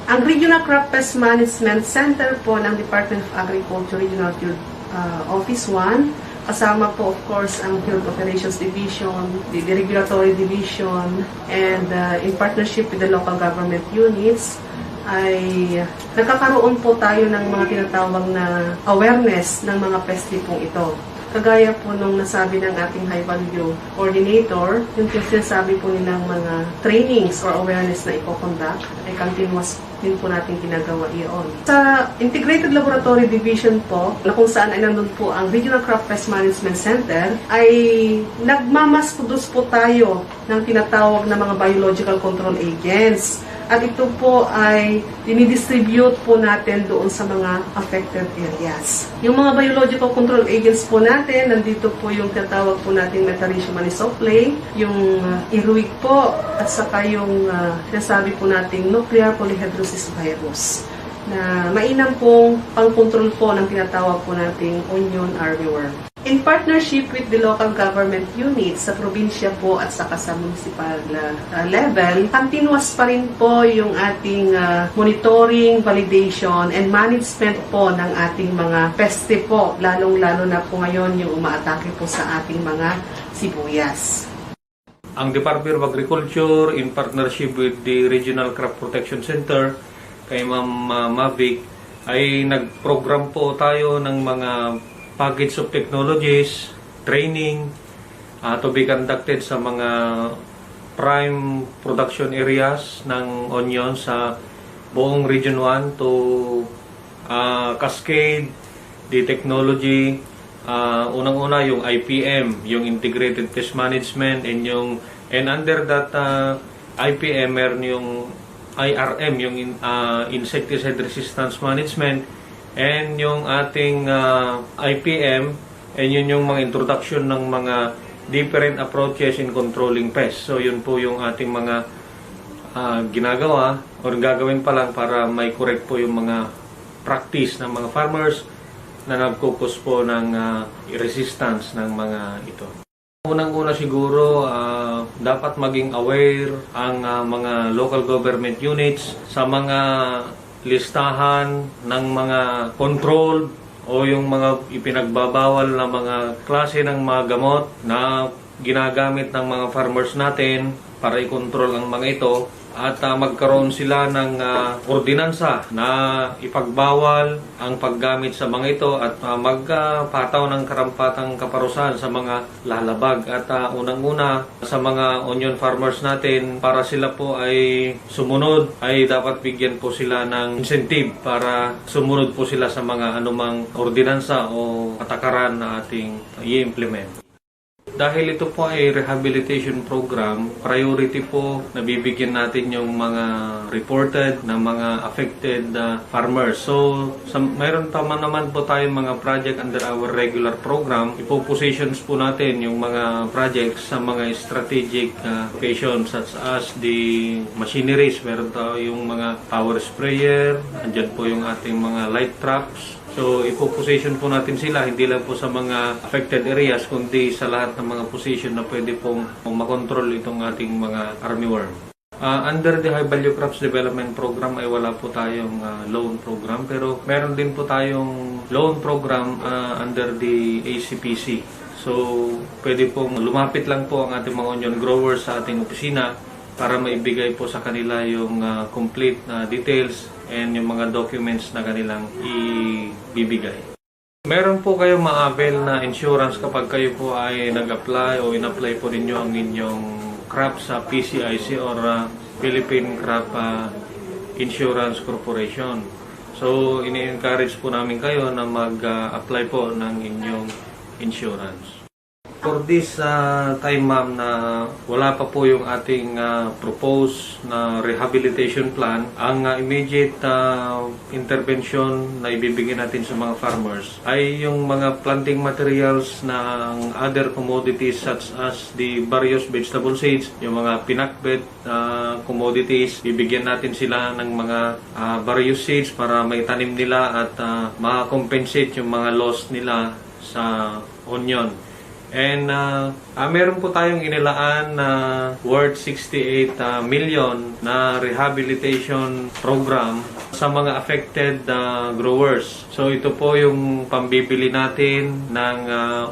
Ang Regional Crop Pest Management Center po ng Department of Agriculture Regional Field Office 1, kasama po of course ang Field Operations Division, the Regulatory Division, and in partnership with the local government units, ay nagkakaroon po tayo ng mga tinatawag na awareness ng mga peste pong ito. Kagaya po nung nasabi ng ating high value coordinator, yung sinasabi po nilang mga trainings or awareness na i-conduct, ay continuous din po natin ginagawa iyon. Sa Integrated Laboratory Division po, na kung saan ay nandun po ang Regional Crop Pest Management Center, ay nagmamas-produce po tayo ng tinatawag na mga biological control agents. At ito po ay dinidistribute po natin doon sa mga affected areas. Yung mga biological control agents po natin, nandito po yung tinatawag po natin Metarhizium manisople, yung Eruic po, at saka yung sinasabi po natin nuclear polyhedrosis virus, na mainam pong pang-control po ng tinatawag po nating onion armyworm. In partnership with the local government units sa probinsya po at saka sa municipal level, continuous pa rin po yung ating monitoring, validation, and management po ng ating mga peste po, lalong-lalo na po ngayon yung umaatake po sa ating mga sibuyas. Ang Department of Agriculture, in partnership with the Regional Crop Protection Center, kay Ma'am Mavic, ay nag-program po tayo ng mga package of technologies, training to be conducted sa mga prime production areas ng onion sa buong Region 1 to cascade the technology. Unang-una yung IPM, yung Integrated Pest Management, and under that IPM meron yung IRM, yung Insecticide Resistance Management, and yung ating IPM, and yun yung mga introduction ng mga different approaches in controlling pests. So yun po yung ating mga ginagawa or gagawin pa lang para may correct po yung mga practice ng mga farmers na nag-focus po ng resistance ng mga ito. Unang-una siguro, dapat maging aware ang mga local government units sa mga listahan ng mga controlled o yung mga ipinagbabawal na mga klase ng mga gamot na ginagamit ng mga farmers natin para i-control ang mga ito, at magkaroon sila ng ordinansa na ipagbawal ang paggamit sa mga ito at magpataw ng karampatang kaparusahan sa mga lalabag. At unang-una sa mga onion farmers natin, para sila po ay sumunod, ay dapat bigyan po sila ng incentive para sumunod po sila sa mga anumang ordinansa o patakaran na ating i-implement. Dahil ito po ay rehabilitation program, priority po na bibigyan natin yung mga reported na mga affected farmers. So, mayroon pa naman po tayong mga project under our regular program. Ipo-positions po natin yung mga projects sa mga strategic locations such as the machineries. Meron tayo yung mga power sprayer, andyan po yung ating mga light traps. So, ipo-position po natin sila, hindi lang po sa mga affected areas, kundi sa lahat ng mga position na pwede pong makontrol itong ating mga armyworm. Under the High Value Crops Development Program ay wala po tayong loan program, pero meron din po tayong loan program under the ACPC. So, pwede pong lumapit lang po ang ating mga onion growers sa ating opisina para maibigay po sa kanila yung complete details and yung mga documents na kanilang ibibigay. Meron po kayong ma-avail na insurance kapag kayo po ay nag-apply o in-apply po ninyo ang inyong crop sa PCIC or Philippine Crop Insurance Corporation. So, ini-encourage po namin kayo na mag-apply po ng inyong insurance. For this time, ma'am, na wala pa po yung ating proposed na rehabilitation plan, ang immediate intervention na ibibigay natin sa mga farmers ay yung mga planting materials ng other commodities such as the various vegetable seeds, yung mga pinakbet commodities. Bibigyan natin sila ng mga various seeds para may tanim nila at ma-compensate yung mga loss nila sa onion. And meron po tayong inilaan na worth 68 million na rehabilitation program sa mga affected growers. So ito po yung pambibili natin ng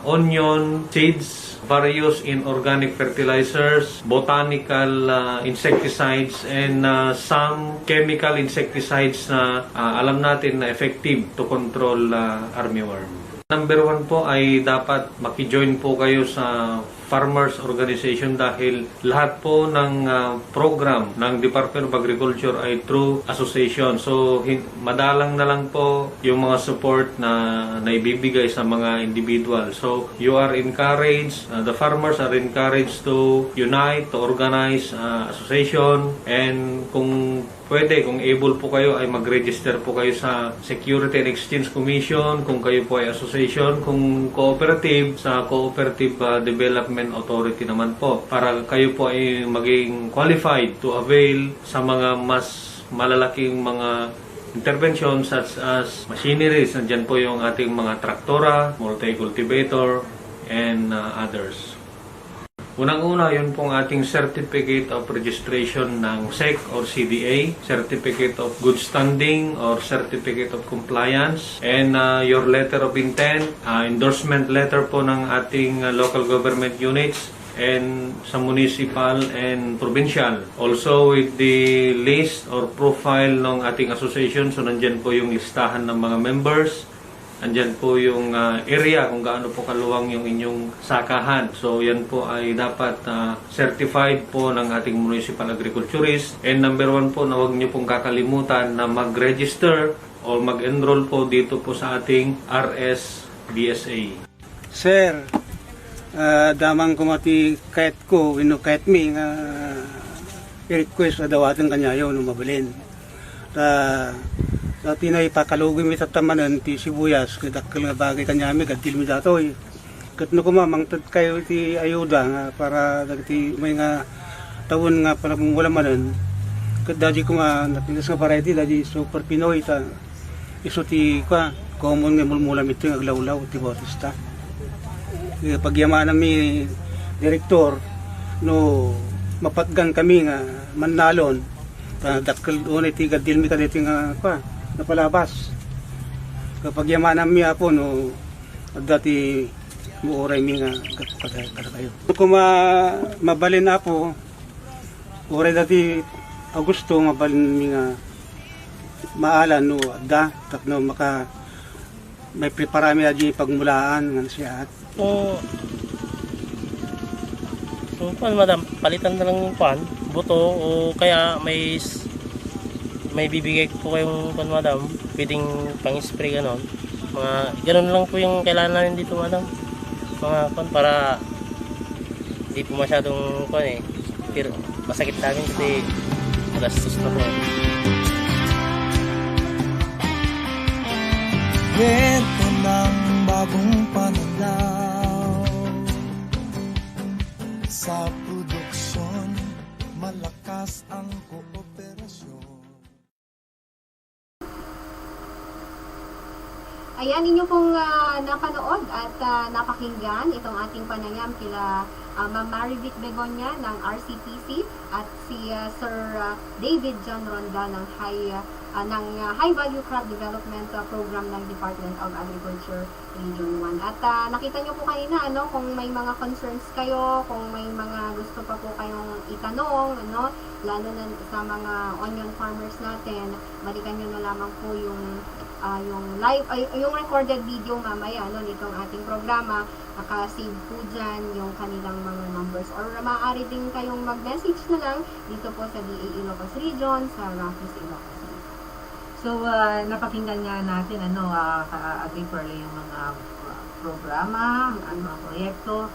onion seeds, various inorganic fertilizers, botanical insecticides, and some chemical insecticides na alam natin na effective to control armyworm. Number 1 po ay dapat maki-join po kayo sa farmers organization dahil lahat po ng program ng Department of Agriculture ay through association. So madalang na lang po yung mga support na naibibigay sa mga individual. So you are encouraged, the farmers are encouraged to unite, to organize association, and kung pwede, kung able po kayo ay mag-register po kayo sa Security and Exchange Commission, kung kayo po ay association, kung cooperative, sa Cooperative Development Authority naman po, para kayo po ay maging qualified to avail sa mga mas malalaking mga intervention such as machineries. Nandyan po yung ating mga traktora, multi-cultivator, and others. Unang-una, yun pong ating Certificate of Registration ng SEC or CDA, Certificate of Good Standing or Certificate of Compliance, and your letter of intent, endorsement letter po ng ating local government units, and sa municipal and provincial. Also with the list or profile ng ating association, so nandyan po yung listahan ng mga members. Andyan po yung area kung gaano po kaluwang yung inyong sakahan. So yan po ay dapat certified po ng ating municipal agriculturist. And number 1 po na huwag niyo pong kakalimutan na mag-register o mag-enroll po dito po sa ating RSBSA. Sir, damang kumati kahit ko, kahit mi, i-request na dawatin kanyayo nung mabilin. Sa tinay pakalugin mi tatamanan ti sibuyas kadakkel nga bagay kanyami kadtil mi datoy ket no kumamang ted kayo ti ayuda nga para dagiti may nga tawon nga para wala manan ket daji ko nga napinas nga variety daji super Pinoy ta iso ti common nga mulmulam iti nga aglawlaw ti Bautista. Pagyamanan mi direktor no mapatgan kami nga mannalon dakkel unay ti kadtil mi kaditi nga napalabas. Kapag yamanan mi po, no, dati muuray mi nga kada kayo. Kung mabalin na po, uray dati Agosto, mabalin mi nga maalan, no, da, tapno maka may prepara mi aji pagmulaan nga siya. So, madam, palitan na lang yung buto o kaya may bibigay po kayong madam, pwedeng pang-spray gano'n. Gano'n lang po yung kailangan namin dito, madam. Para hindi po masyadong pero masakit namin kasi gastos na po. Kwento ng bagong pananaw sa produksyon, malakas ang kooperasyon. Ayan, inyo pong napanood at napakinggan itong ating panayam kila Ma'am Marivic Begonia ng RCPC at si Sir David John Ronda ng High Value Crop Development Program ng Department of Agriculture Region 1. At nakita nyo po kanina, kung may mga concerns kayo, kung may mga gusto pa po kayong itanong, lalo na sa mga onion farmers natin, balikan nyo na lamang po yung live, yung recorded video mamaya nitong ating programa. Naka-save po dyan yung kanilang mga numbers, or maaari din kayong mag-message na lang dito po sa DA Ilocos Region, sa Rafis Ilocos. So, napakinggan nga natin ka-agree yung mga programa, ang mga proyekto.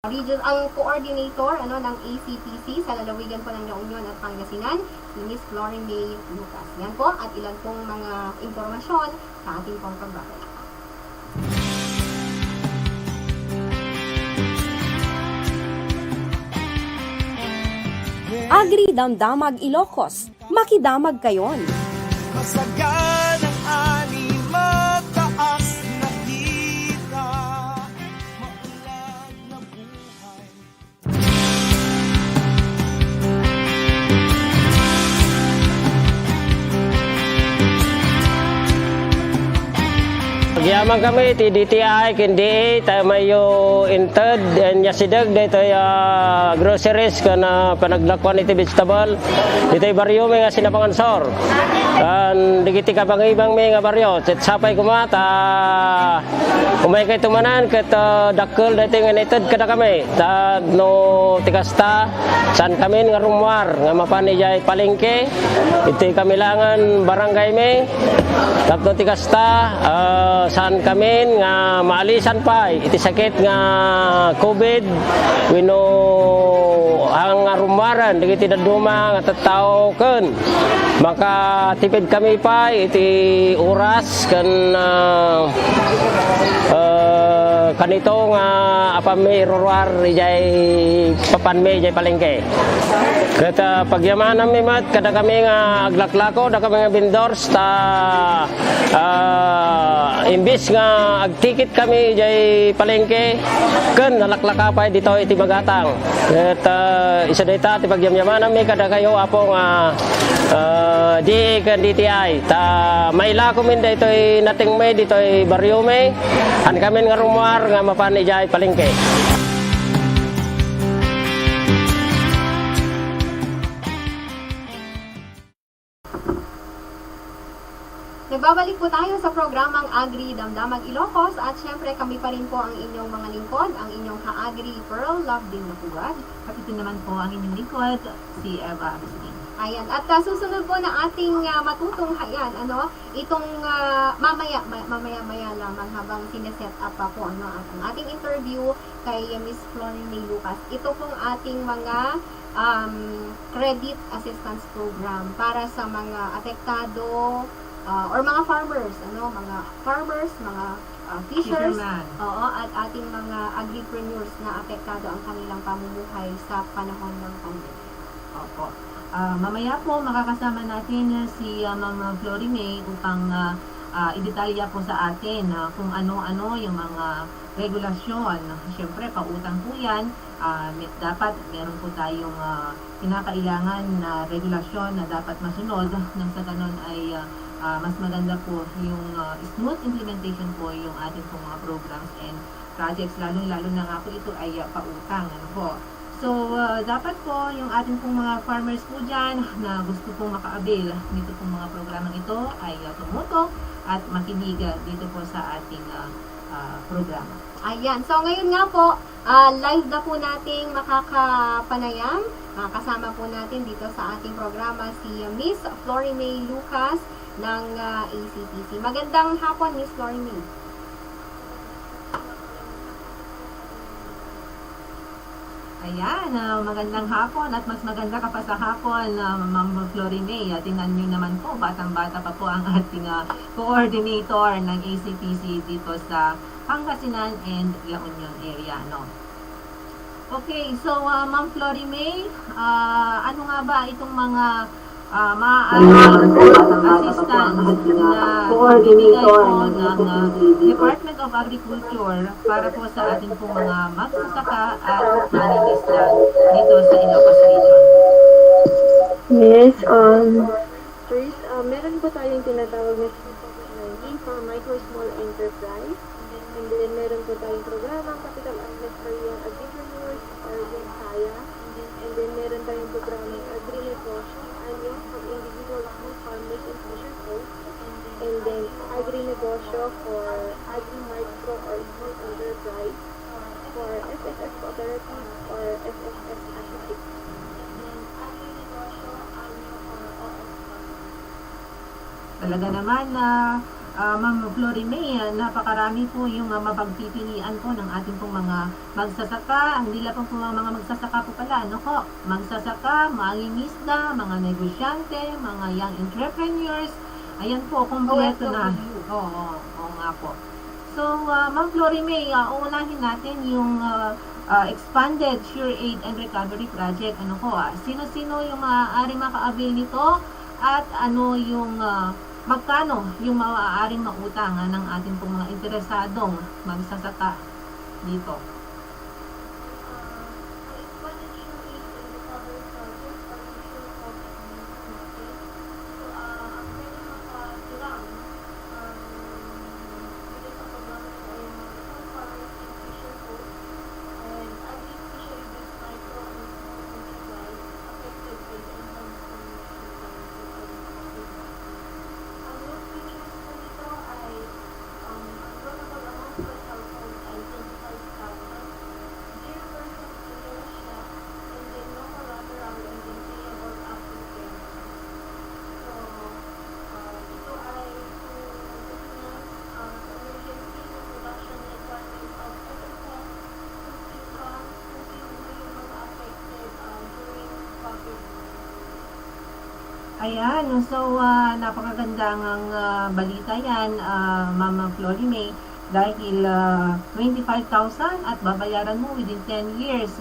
Ang coordinator ng ACPC sa lalawigan po ng La Union at Pangasinan, si Miss Florin May Lucas. Yan po at ilan pong mga impormasyon sa ating pong programa. Agri Damdamag Ilocos, makidamag kayon. Masagan ang ani, mataas na kita, maulan na buhay. Pagyaman kami, ti DTI, KNDA, tayo mayo inted, and yasidag, dito groceries, kana panaglakuan iti vegetable, dito baryo may nga sinapangansor. Kan digiti ka ibang may nga baryo, sapay kumata, umay kay tumanan, kat dakkel, dito nga ited kada kami, ta no tikasta, saan kami nga rumwar, nga mapanijay palengke, iti kami langan barangay may, tapno tikasta, saan kami nga maalisan pa iti sakit nga COVID wino ang rumaran digiti daduma nga tattao ken makatipid kami pa iti oras ken kanito nga apami ruruar ijay papanme ijay palengke kata pagyamanan mi mat kada kami nga aglaklako da kami nga vendors ta imbis nga agtikit kami jay palengke ken nalaklaka pa dito iti magatang ket isa dayta ti pagyamyaman mi kada kayo apo nga DA ken DTI ta maila ko min daytoy nating may ditoy baryo may an kami nga rumwar nga mapan jay palengke. Nagbabalik po tayo sa programang Agri Damdamag Ilocos at syempre kami pa rin po ang inyong mga lingkod, ang inyong ka-Agri Pearl Love din Napuwag. At ito naman po ang inyong lingkod, si Eva Agustin. Ayan, at susunod po na ating matutunghayan, itong mamaya lamang habang sineset up pa po ang ating interview kay Miss Florin May Lucas. Ito pong ating mga credit assistance program para sa mga apektado or mga farmers, mga fishers, at ating mga agripreneurs na apektado ang kanilang pamumuhay sa panahon ng pandemya. Opo. Mamaya po makakasama natin si Ma'am Florin May upang idetalya po sa atin kung ano-ano yung mga regulasyon. Siyempre, pautang po yan. Dapat meron po tayong pinakailangan na regulasyon na dapat masunod nang sa ganun ay mas maganda po yung smooth implementation po yung ating pong mga programs and projects, lalo na nga po ito ay pautang. So, dapat po yung ating pong mga farmers po dyan na gusto pong maka-avail dito pong mga programang ito ay tumutok at makinig dito po sa ating programa. Ayan. So, ngayon nga po, live na po nating makakapanayam. Kasama po natin dito sa ating programa si Miss Florin May Lucas ng ACPC. Magandang hapon, Miss Florin May. Ayan, magandang hapon at mas maganda ka pa sa hapon, Ma'am Florin May. Tingnan nyo naman po, batang-bata pa po ang ating coordinator ng ACPC dito sa Pangasinan and La Union area. Okay, so Ma'am Florin May, ano nga ba itong mga maaaring assistance na ibigay po ng Department of Agriculture para po sa ating pong mga magsasaka at maningisda dito sa Ilocos Region? Yes, first, meron po tayong tinatawag na for micro small enterprise, and then meron po tayong programang Capital Outlets for Young Agripreneurs or Kaya, and then meron tayong programang Agri-Negosyo for individual small farmers and fishers, and then Agri-Negosyo for Agri-Micro or Small Enterprise for SSS Cooperative or SSS Associates. Talaga naman na Ma'am Flory May, napakarami po yung mapagpipilian po ng ating pong mga magsasaka. Ang nila pong mga magsasaka po pala, ano po? Magsasaka, mangingisda, mga negosyante, mga young entrepreneurs. Ayan po, kumpleto na. Oo nga po. So, Ma'am Flory May, uunahin natin yung Expanded Sure Aid and Recovery Project. Ano po? Sino-sino yung maaari maka-avail nito at ano yung magkano yung maaaring mautang ng ating pong mga interesadong magsasaka dito? Ayan, so napakagandang balita yan, Mama Flory May, dahil 25,000 at babayaran mo within 10 years,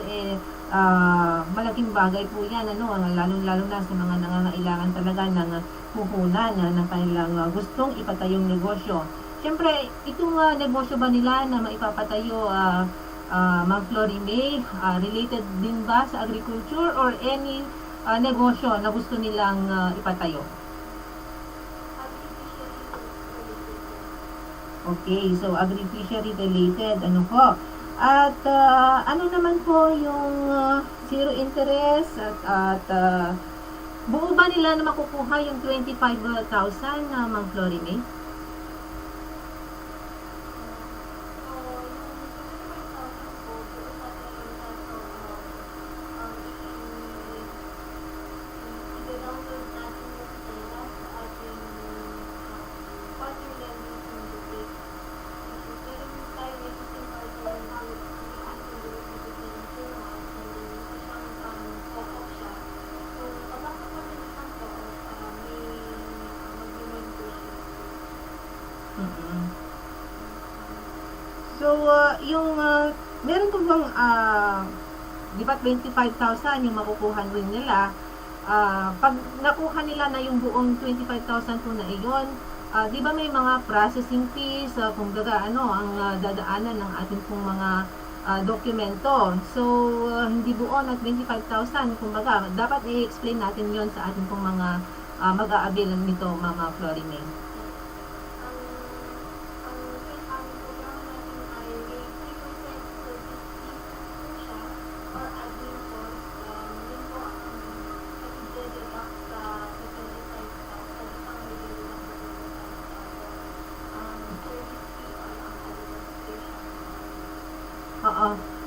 malaking bagay po yan, lalo-lalo na sa mga nangangailangan talaga ng puhunan ng kanilang gustong ipatayong negosyo. Siyempre, itong negosyo ba nila na maipapatayo, Ma'am Flory May, related din ba sa agriculture or any negosyo na gusto nilang ipatayo? Okay, so agri-fishery related, ano po? At ano naman po yung zero interest at buo ba nila na makukuha yung 25,000 na Ma'am Flory May? So, yung, meron po bang, di ba 25,000 yung makukuha rin nila, pag nakuha nila na yung buong 25,000 po na iyon, di ba may mga processing fees, kumbaga ang dadaanan ng ating pong mga dokumento. So, hindi buo na 25,000, kumbaga, dapat i-explain natin yon sa ating pong mga mag-a-avail nito, Mama Flory May.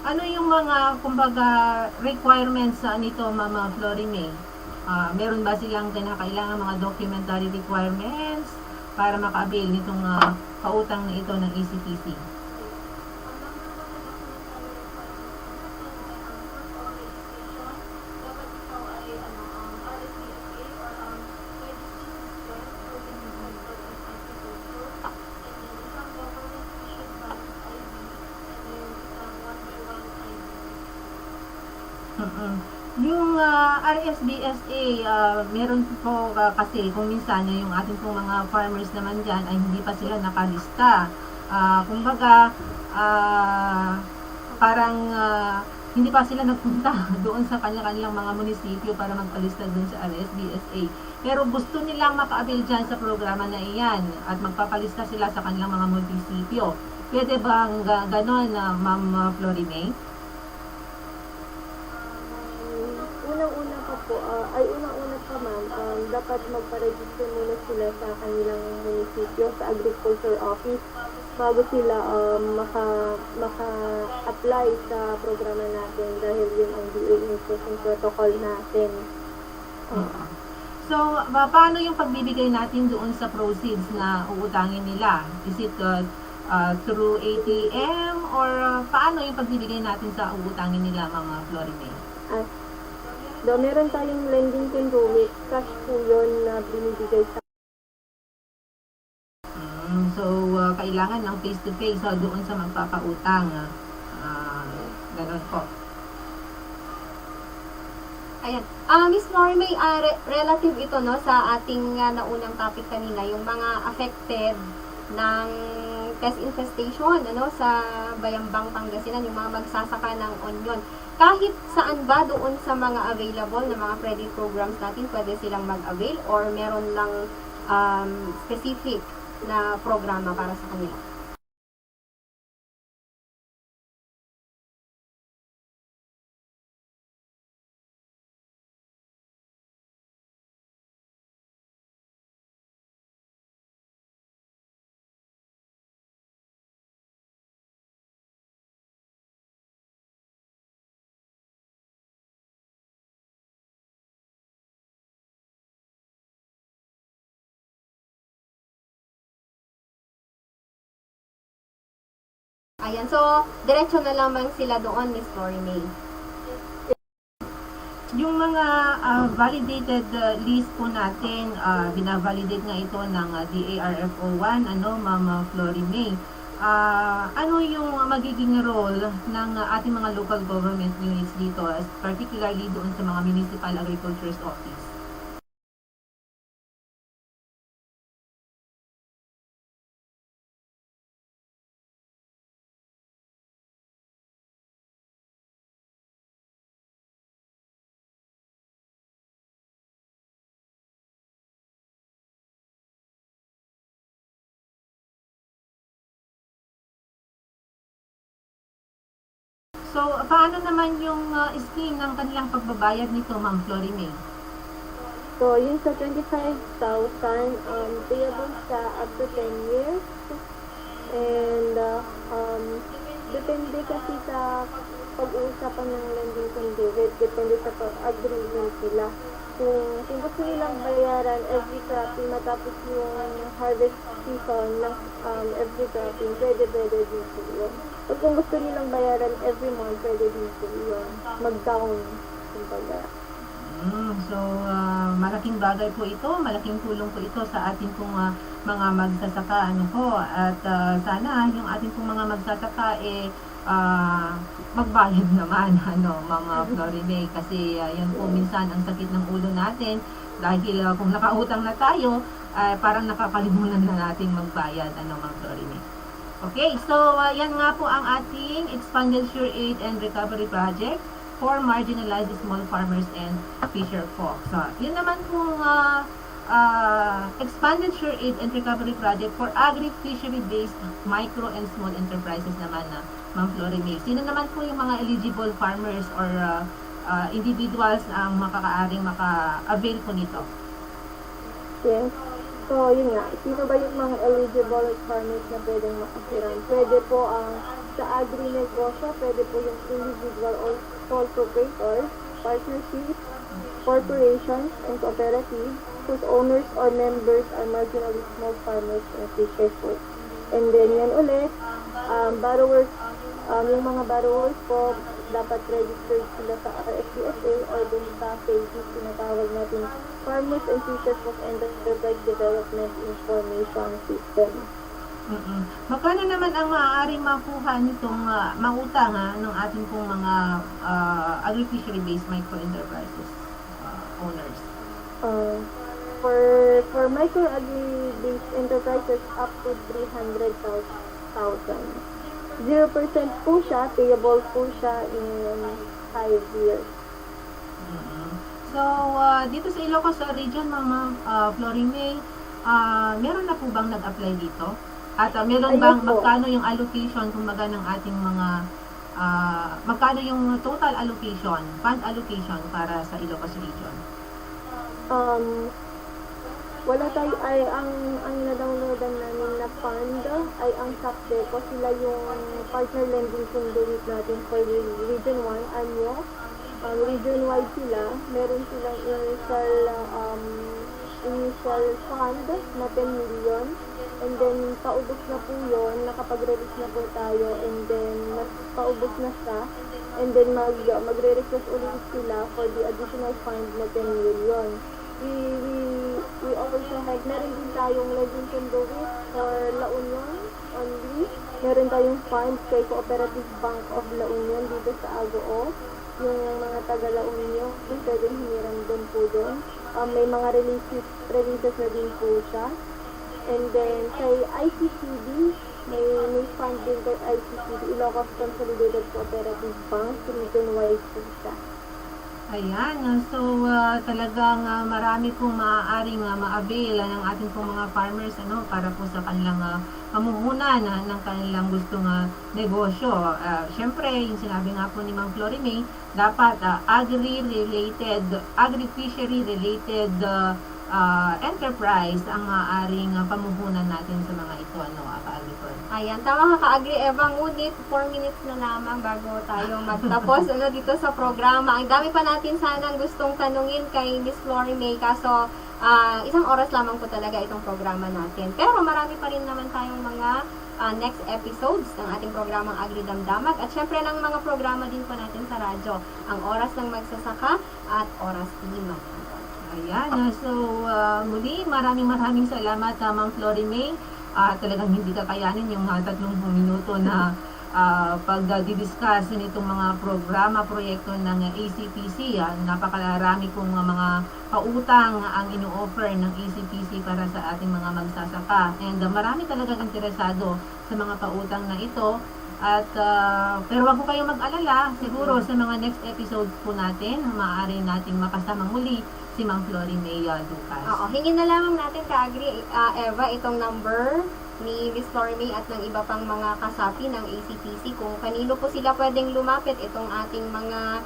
Ano yung mga, kumbaga, requirements nito, Mama Flory May? Meron ba silang kinakailangan mga documentary requirements para maka-avail nitong pautang na ito ng ECPC? Yung RSBSA, meron po kasi kung minsan yung ating pong mga farmers naman dyan ay hindi pa sila nakalista. Kumbaga, parang hindi pa sila nagpunta doon sa kanilang mga munisipyo para magpalista doon sa RSBSA. Pero gusto nilang maka-avail dyan sa programa na iyan at magpapalista sila sa kanilang mga munisipyo. Pwede bang ganon, Ma'am Flory May? Unang-una pa ma'am, dapat magpa-register muna sila sa kanilang munisipyo, sa agriculture office, bago sila maka-apply sa programa natin dahil yun ang DA Inclusion Protocol natin. So, paano yung pagbibigay natin doon sa proceeds na uutangin nila? Is it through ATM or paano yung pagbibigay natin sa uutangin nila, Ma'am Florimay? Meron tayong lending conduit, cash po yun na binibigay sa So, kailangan ng face-to-face doon sa magpapautang. Ganon po. Ayan. Miss Florimay, relative ito no sa ating naunang topic kanina, yung mga affected ng pest infestation sa Bayambang, Pangasinan, yung mga magsasaka ng onion. Kahit saan ba doon sa mga available na mga credit programs natin, pwede silang mag-avail or meron lang specific na programa para sa kanila? Ayan, so diretso na lamang sila doon, Miss Florimay. Yung mga validated list po natin, binavalidate nga ito ng DARFO1, Ma'am Florimay. Ano yung magiging role ng ating mga local government units dito, particularly doon sa mga municipal agriculture's office? So, paano naman yung scheme ng kanilang pagbabayad nito, Ma'am Florimay? So, yung sa 25,000, payable sa up to 10 years. And, depende kasi sa pag-uusapan ng lending conduit, depende sa pag-agreement nila. Kung gusto nilang bayaran every cropping matapos yung harvest season ng every cropping, pwede din po yun. At kung gusto nilang bayaran every month, pwede din po yun. Mag-down, kumbaga. So, malaking bagay po ito, malaking tulong po ito sa ating pong mga magsasaka. At sana yung ating pong mga magsasaka magbayad naman, Ma'am Florimay. Kasi yan po minsan ang sakit ng ulo natin. Dahil kung nakautang na tayo, parang nakakalimutan na natin magbayad, Ma'am Florimay. Okay, so yan nga po ang ating Expenditure Aid and Recovery Project for marginalized small farmers and fisher folks. So, yun naman pong Expenditure Aid and Recovery Project for agri-fishery-based micro and small enterprises naman na Ma'am Florimay. Sino naman po yung mga eligible farmers or individuals ang makakaaring maka-avail po nito? Yes. So, yun nga. Sino ba yung mga eligible farmers na pwedeng makasiran? Pwede po ang sa agri-negosyo, pwede po yung individual or sole proprietors, partnerships, corporations, and cooperatives whose owners or members are marginally small farmers and fishers po. And then yan ulit, borrowers, yung mga borrowers po, dapat registered sila sa RSPSA or dun sa FACES, tinatawag natin Farmers and Fishers of Enterprise Development Information System. Magkano naman ang maaaring makuha nitong mangutang ng ating pong mga agri-fishery-based micro-enterprises owners? For micro-agri-based enterprises, up to 300,000. 0% po siya, payable po siya in 5 years. So, dito sa Ilocos region, Ma'am Florimay, meron na po bang nag-apply dito? At meron bang, magkano yung allocation, kumbaga ng ating mga, magkano yung total allocation, fund allocation para sa Ilocos region? Wala tayo, ang na-downloadan namin na fund ay ang SACDECO. Sila yung partner lending conduit natin for Region 1, ANYO. region-wide sila, meron silang initial fund na 10 million. And then, paubos na po yun, nakapag-release na po tayo, and then, paubos na siya. And then, magre-request ulit sila for the additional fund na 10 million. We also have, meron din tayong Legend Conduit for La Union only. Meron tayong fund kay Cooperative Bank of La Union dito sa Agoo. Yung mga taga La Union, pwedeng hiniram din po doon. May mga releases na din po siya. And then, kay ICCD, may fund din kay ICCD, Ilocos Consolidated Cooperative Bank, region-wide po siya. Ayan, so talagang marami pong maaaring ma-avail ng ating pong mga farmers para po sa kanilang pamuhunan ng kanilang gustong negosyo. Siyempre, yung sinabi nga po ni Ma'am Flory May, dapat agri-fishery-related enterprise ang maaaring pamuhunan natin sa mga ito, ka-Agri. Ayan, tama ka ka-Agri Eva, ngunit 4 minutes na lamang bago tayo magtapos dito sa programa. Ang dami pa natin sanang gustong tanungin kay Miss Flory May, kaso isang oras lamang po talaga itong programa natin. Pero marami pa rin naman tayong mga next episodes ng ating programang Agri Damdamag at syempre ng mga programa din po natin sa radyo, ang Oras ng Magsasaka at Oras ni Magandang. Ayan, so muli maraming salamat Ma'am Flory May. Talagang hindi kakayanin yung 30 minuto na pag-discuss nitong mga programa, proyekto ng ACPC. Napakarami pong mga pautang ang ino-offer ng ACPC para sa ating mga magsasaka. And marami talagang interesado sa mga pautang na ito. At pero wag po kayong mag-alala, siguro sa mga next episodes po natin, maaari nating makasama muli si Ma'am Flory May Lucas. Oo, hingin na lamang natin ka-Agri Eva itong number ni Miss Flory May at ng iba pang mga kasapi ng ACPC kung kanino po sila pwedeng lumapit itong ating mga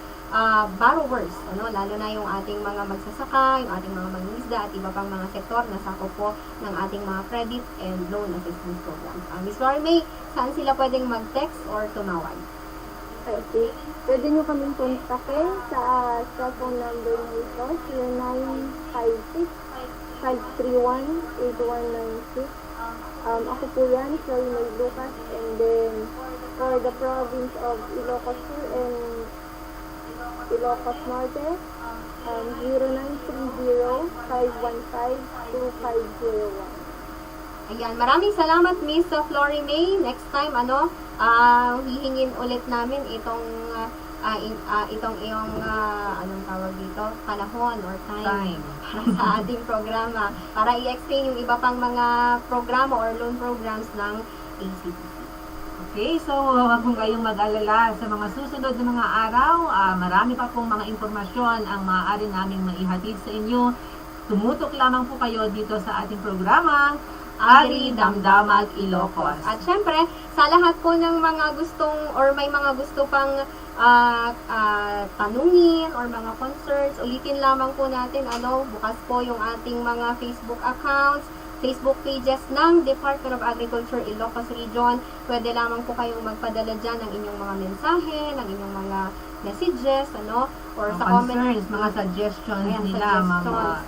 borrowers, lalo na yung ating mga magsasaka, yung ating mga mangingisda at iba pang mga sektor na sakop po ng ating mga credit and loan assistance program. Miss Flory May, saan sila pwedeng mag-text or tumawag? Okay. Pwede nyo kaming kontakin sa cellphone number na ito, 0956-531-8196. Ako po yan, Flory May Lucas, and then for the province of Ilocos Sur and Ilocos Norte, 0930-515-2501. Ayan, maraming salamat Miss Flory May. Next time, hihingin ulit namin itong iyong anong tawag dito, panahon or time para sa ating programa para i-explain yung iba pang mga programa or loan programs ng ACPC. Okay, so huwag kong kayong mag-alala sa mga susunod na mga araw. Marami pa pong mga impormasyon ang maaari naming maihatid sa inyo. Tumutok lamang po kayo dito sa ating programa Agri Damdamag Ilocos. At syempre, sa lahat po ng mga gustong or may mga gusto pang tanungin or mga concerns, ulitin lamang po natin, bukas po yung ating mga Facebook accounts, Facebook pages ng Department of Agriculture Ilocos Region. Pwede lamang po kayong magpadala dyan ng inyong mga mensahe, ng inyong mga messages, or sa comments, mga suggestions nila, mga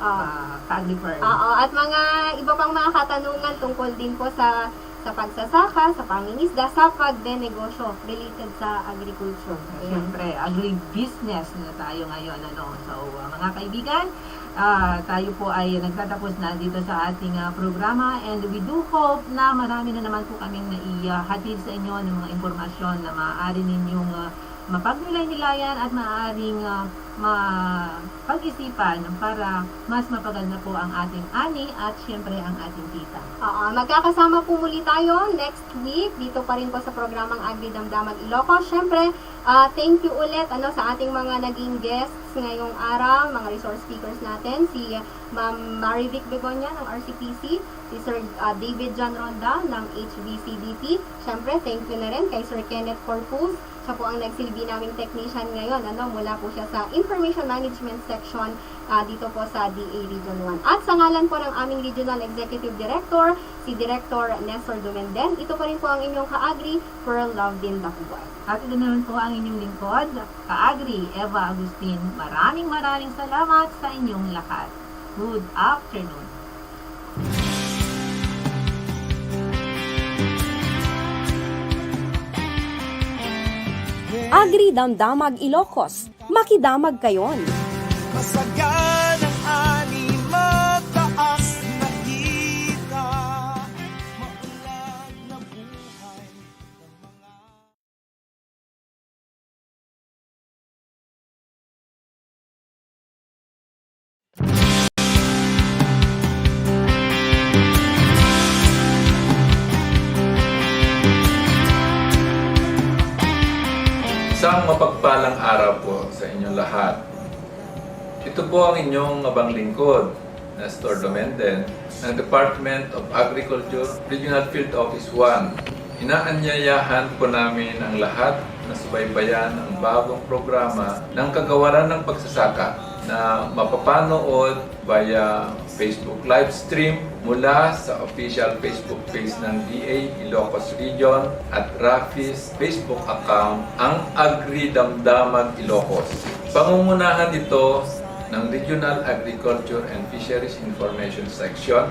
ka-Agripers. At mga iba pang mga katanungan tungkol din po sa pagsasaka, sa pangingisda, sa pagdenegosyo related sa agriculture. Siyempre, agri-business na tayo ngayon. So, mga kaibigan, tayo po ay nagtatapos na dito sa ating programa, and we do hope na marami na naman po kaming naihatid sa inyo ng mga impormasyon na maaari ninyong mapagnilay-nilayan at maaaring mapag-isipan para mas mapagal na po ang ating ani at syempre ang ating kita. Magkakasama po muli tayo next week dito pa rin po sa programang Agri Damdamag Ilocos. Syempre, thank you ulit sa ating mga naging guests ngayong araw, mga resource speakers natin, si Ma'am Marivic Begonia ng RCPC, si Sir David John Ronda ng HVCDP. Syempre, thank you na rin kay Sir Kenneth Corpus, siya po ang nagsilbi naming technician ngayon. Mula po siya sa Information Management Section dito po sa DA Region 1. At sa ngalan po ng aming Regional Executive Director, si Director Nestor Dumenden, ito pa rin po ang inyong ka-agri, Pearl Lovedin Dacuan. At ito naman po ang inyong lingkod, ka-agri, Eva Agustin. Maraming salamat sa inyong lahat. Good afternoon. Agri Damdamag Ilocos, makidamag kayon. Masaganang ani, mataas na kita, maunlad na buhay ng mga... Isang mapagpalang araw po sa inyong lahat. Ito po ang inyong abang lingkod, Nestor Dumenden, ng Department of Agriculture, Regional Field Office 1. Inaanyayahan po namin ang lahat na subaybayan ang bagong programa ng kagawaran ng pagsasaka na mapapanood via Facebook live stream mula sa official Facebook page ng DA Ilocos Region at Rafi's Facebook account, ang Agri Damdamag Ilocos. Pangungunahan ito ng Regional Agriculture and Fisheries Information Section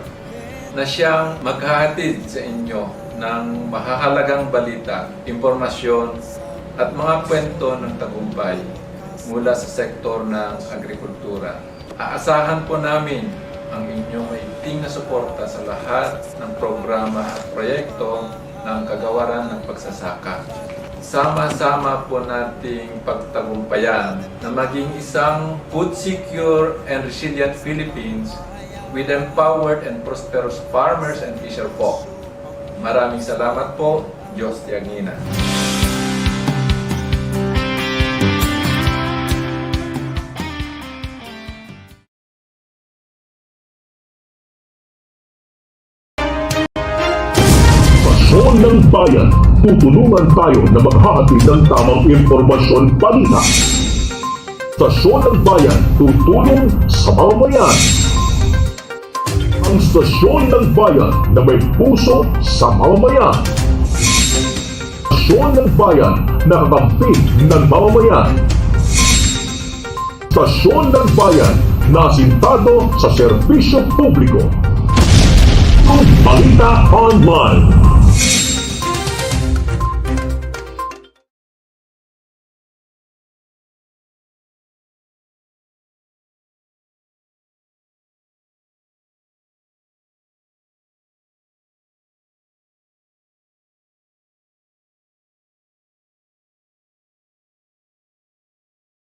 na siyang maghahatid sa inyo ng mahahalagang balita, impormasyon at mga kwento ng tagumpay mula sa sektor ng agrikultura. Aasahan po namin ang inyong maiting na suporta sa lahat ng programa at proyekto ng kagawaran ng pagsasaka. Sama-sama po nating pagtagumpayan na maging isang food secure and resilient Philippines with empowered and prosperous farmers and fisherfolk. Maraming salamat po. Diyos tiagina. Stasyon ng Bayan, tutulungan tayo na maghahatid ng tamang impormasyon balita. Stasyon ng Bayan, tutulong sa mamamayan. Ang Stasyon ng Bayan na may puso sa mamamayan. Stasyon ng Bayan na kakampi ng mamamayan. Stasyon ng Bayan na asintado sa serbisyo publiko. Balita Online.